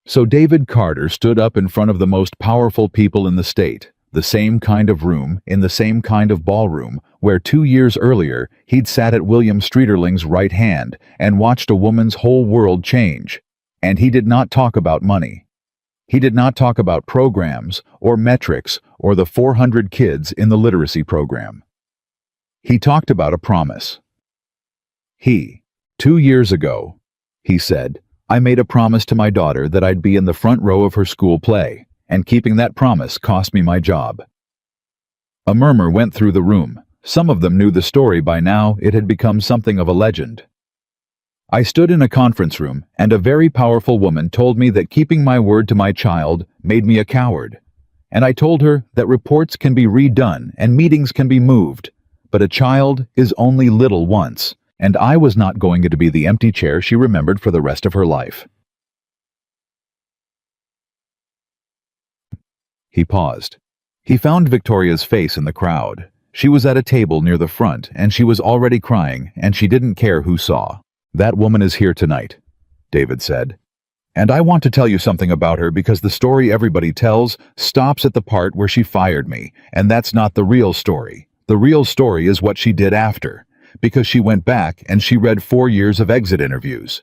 So David Carter stood up in front of the most powerful people in the state, the same kind of room, in the same kind of ballroom, where 2 years earlier he'd sat at William Streeterling's right hand and watched a woman's whole world change. And he did not talk about money. He did not talk about programs or metrics or the 400 kids in the literacy program. He talked about a promise. 2 years ago, he said, "I made a promise to my daughter that I'd be in the front row of her school play, and keeping that promise cost me my job." A murmur went through the room. Some of them knew the story by now. It had become something of a legend. "I stood in a conference room, and a very powerful woman told me that keeping my word to my child made me a coward. And I told her that reports can be redone and meetings can be moved, but a child is only little once, and I was not going to be the empty chair she remembered for the rest of her life." He paused. He found Victoria's face in the crowd. She was at a table near the front, and she was already crying, and she didn't care who saw. "That woman is here tonight," David said. "And I want to tell you something about her because the story everybody tells stops at the part where she fired me, and that's not the real story. The real story is what she did after, because she went back and she read 4 years of exit interviews.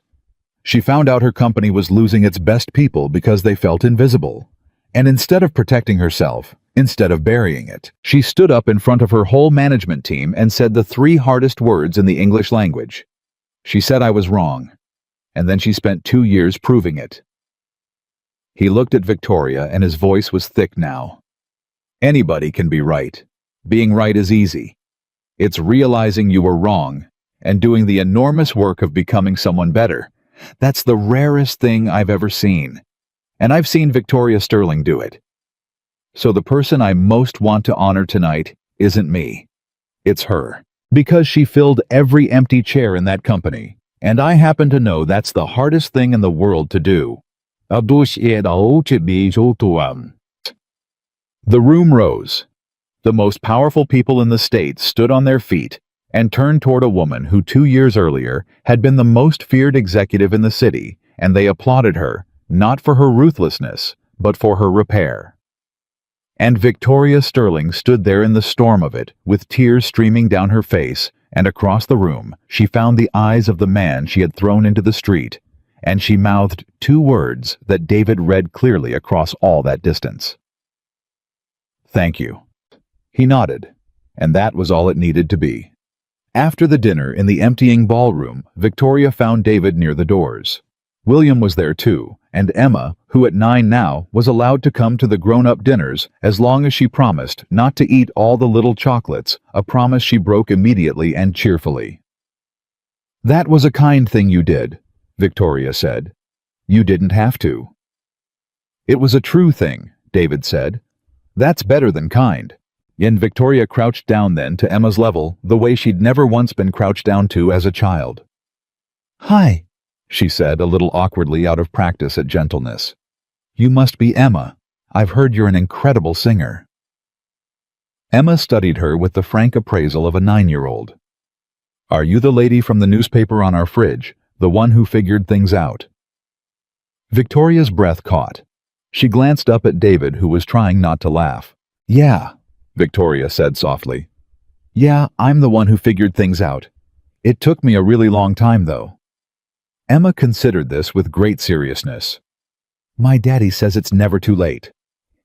She found out her company was losing its best people because they felt invisible. And instead of protecting herself, instead of burying it, she stood up in front of her whole management team and said the 3 hardest words in the English language. She said I was wrong, and then she spent 2 years proving it." He looked at Victoria and his voice was thick now. "Anybody can be right. Being right is easy. It's realizing you were wrong and doing the enormous work of becoming someone better. That's the rarest thing I've ever seen. And I've seen Victoria Sterling do it. So the person I most want to honor tonight isn't me. It's her. Because she filled every empty chair in that company. And I happen to know that's the hardest thing in the world to do." The room rose. The most powerful people in the state stood on their feet and turned toward a woman who 2 years earlier had been the most feared executive in the city, and they applauded her, not for her ruthlessness, but for her repair. And Victoria Sterling stood there in the storm of it, with tears streaming down her face, and across the room she found the eyes of the man she had thrown into the street, and she mouthed 2 words that David read clearly across all that distance. "Thank you." He nodded, and that was all it needed to be. After the dinner in the emptying ballroom, Victoria found David near the doors. William was there too, and Emma, who at 9 now, was allowed to come to the grown-up dinners as long as she promised not to eat all the little chocolates, a promise she broke immediately and cheerfully. "That was a kind thing you did," Victoria said. "You didn't have to." "It was a true thing," David said. "That's better than kind." And Victoria crouched down then to Emma's level, the way she'd never once been crouched down to as a child. "Hi," she said, a little awkwardly out of practice at gentleness. "You must be Emma. I've heard you're an incredible singer." Emma studied her with the frank appraisal of a 9-year-old. "Are you the lady from the newspaper on our fridge, the one who figured things out?" Victoria's breath caught. She glanced up at David, who was trying not to laugh. "Yeah," Victoria said softly. "Yeah, I'm the one who figured things out. It took me a really long time, though." Emma considered this with great seriousness. "My daddy says it's never too late.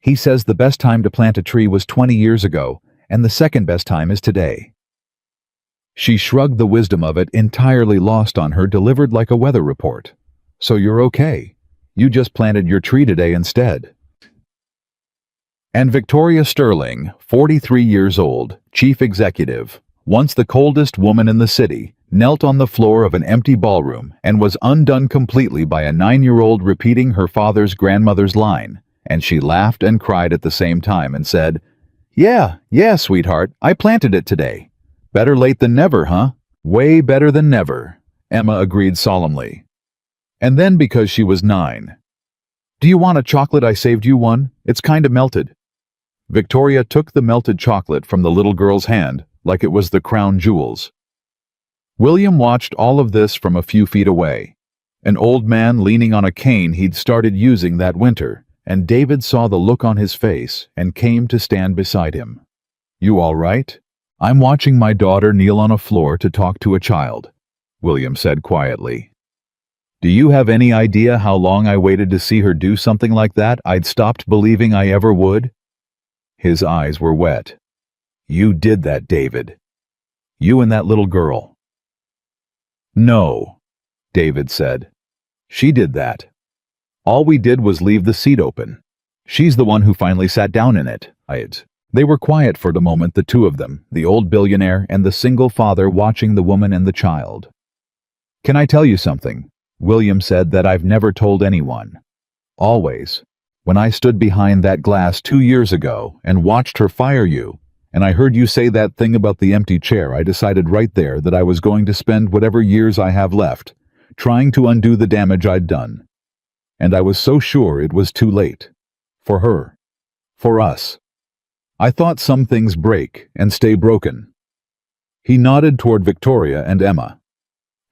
He says the best time to plant a tree was 20 years ago, and the second best time is today." She shrugged, the wisdom of it entirely lost on her, delivered like a weather report. "So you're okay. You just planted your tree today instead." And Victoria Sterling, 43 years old, chief executive, once the coldest woman in the city, knelt on the floor of an empty ballroom and was undone completely by a 9-year-old repeating her father's grandmother's line, and she laughed and cried at the same time and said, Yeah, sweetheart, I planted it today. Better late than never, huh?" "Way better than never," Emma agreed solemnly. And then, because she was 9, "Do you want a chocolate? I saved you one. It's kind of melted." Victoria took the melted chocolate from the little girl's hand like it was the crown jewels. William watched all of this from a few feet away, an old man leaning on a cane he'd started using that winter, and David saw the look on his face and came to stand beside him. "You all right?" "I'm watching my daughter kneel on a floor to talk to a child," William said quietly. "Do you have any idea how long I waited to see her do something like that? I'd stopped believing I ever would." His eyes were wet. "You did that, David. You and that little girl." "No," David said. "She did that. All we did was leave the seat open. She's the one who finally sat down in it. They were quiet for the moment, the two of them, the old billionaire and the single father, watching the woman and the child. "Can I tell you something?" William said, "that I've never told anyone. Always. When I stood behind that glass 2 years ago and watched her fire you, and I heard you say that thing about the empty chair, I decided right there that I was going to spend whatever years I have left trying to undo the damage I'd done. And I was so sure it was too late. For her. For us. I thought some things break and stay broken." He nodded toward Victoria and Emma.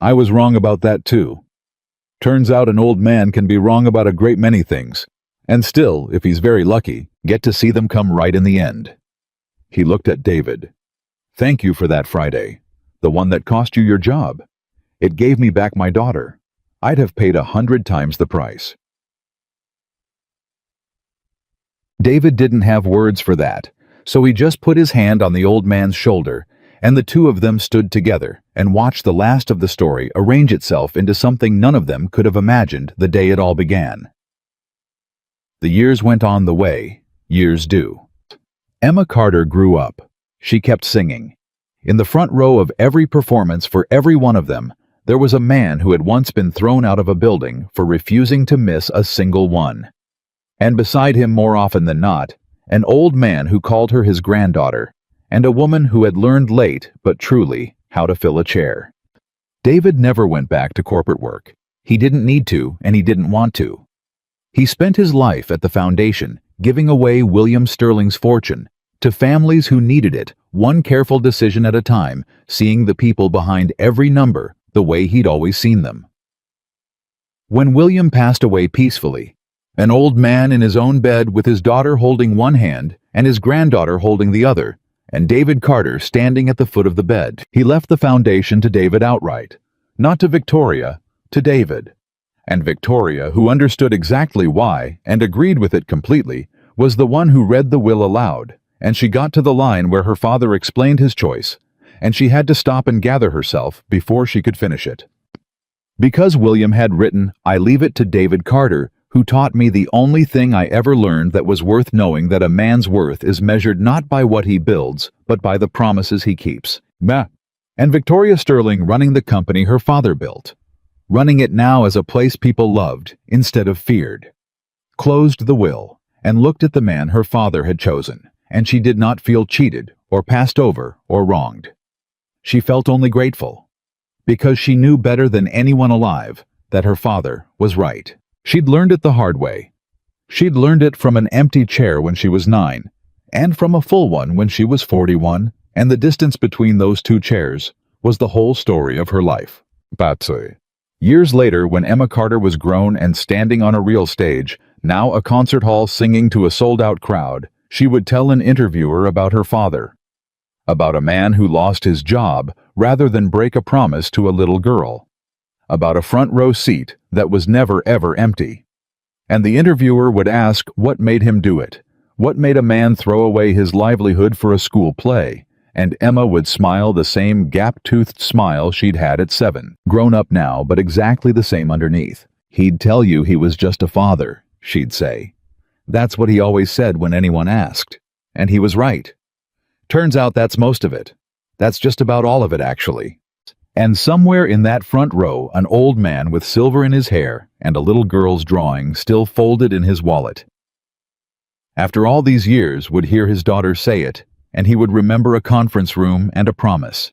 "I was wrong about that too. Turns out an old man can be wrong about a great many things, and still, if he's very lucky, get to see them come right in the end." He looked at David. "Thank you for that Friday, the one that cost you your job. It gave me back my daughter. I'd have paid 100 times the price." David didn't have words for that, so he just put his hand on the old man's shoulder, and the two of them stood together and watched the last of the story arrange itself into something none of them could have imagined the day it all began. The years went on the way years do. Emma Carter grew up. She kept singing. In the front row of every performance for every one of them, there was a man who had once been thrown out of a building for refusing to miss a single one. And beside him, more often than not, an old man who called her his granddaughter, and a woman who had learned late, but truly, how to fill a chair. David never went back to corporate work. He didn't need to, and he didn't want to. He spent his life at the foundation, giving away William Sterling's fortune to families who needed it, one careful decision at a time, seeing the people behind every number the way he'd always seen them. When William passed away peacefully, an old man in his own bed with his daughter holding one hand and his granddaughter holding the other, and David Carter standing at the foot of the bed, he left the foundation to David outright. Not to Victoria, to David. And Victoria, who understood exactly why and agreed with it completely, was the one who read the will aloud, and she got to the line where her father explained his choice, and she had to stop and gather herself before she could finish it. Because William had written, "I leave it to David Carter, who taught me the only thing I ever learned that was worth knowing, that a man's worth is measured not by what he builds, but by the promises he keeps." And Victoria Sterling running the company her father built. Running it now as a place people loved instead of feared. Closed the will and looked at the man her father had chosen, and she did not feel cheated or passed over or wronged. She felt only grateful, because she knew better than anyone alive that her father was right. She'd learned it the hard way. She'd learned it from an empty chair when she was 9, and from a full one when she was 41, and the distance between those two chairs was the whole story of her life. Batsui. Years later, when Emma Carter was grown and standing on a real stage, now a concert hall singing to a sold-out crowd, she would tell an interviewer about her father, about a man who lost his job rather than break a promise to a little girl, about a front row seat that was never ever empty. And the interviewer would ask what made him do it, what made a man throw away his livelihood for a school play, and Emma would smile the same gap-toothed smile she'd had at 7, grown up now but exactly the same underneath. "He'd tell you he was just a father," she'd say. "That's what he always said when anyone asked. And he was right. Turns out that's most of it. That's just about all of it, actually." And somewhere in that front row, an old man with silver in his hair and a little girl's drawing still folded in his wallet. After all these years, would hear his daughter say it, and he would remember a conference room and a promise.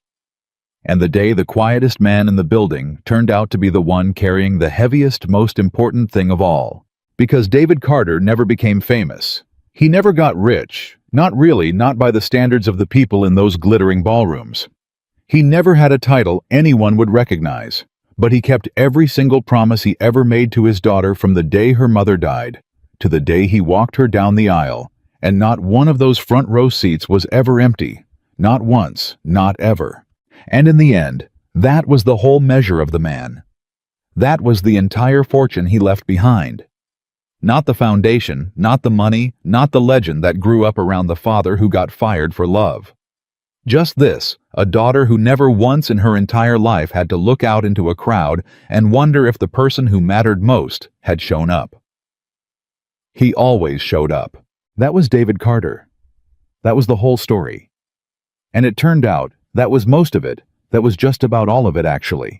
And the day the quietest man in the building turned out to be the one carrying the heaviest, most important thing of all. Because David Carter never became famous. He never got rich, not really, not by the standards of the people in those glittering ballrooms. He never had a title anyone would recognize, but he kept every single promise he ever made to his daughter from the day her mother died to the day he walked her down the aisle, and not one of those front row seats was ever empty. Not once, not ever. And in the end, that was the whole measure of the man. That was the entire fortune he left behind. Not the foundation, not the money, not the legend that grew up around the father who got fired for love. Just this, a daughter who never once in her entire life had to look out into a crowd and wonder if the person who mattered most had shown up. He always showed up. That was David Carter. That was the whole story. And it turned out that was most of it. That was just about all of it, actually.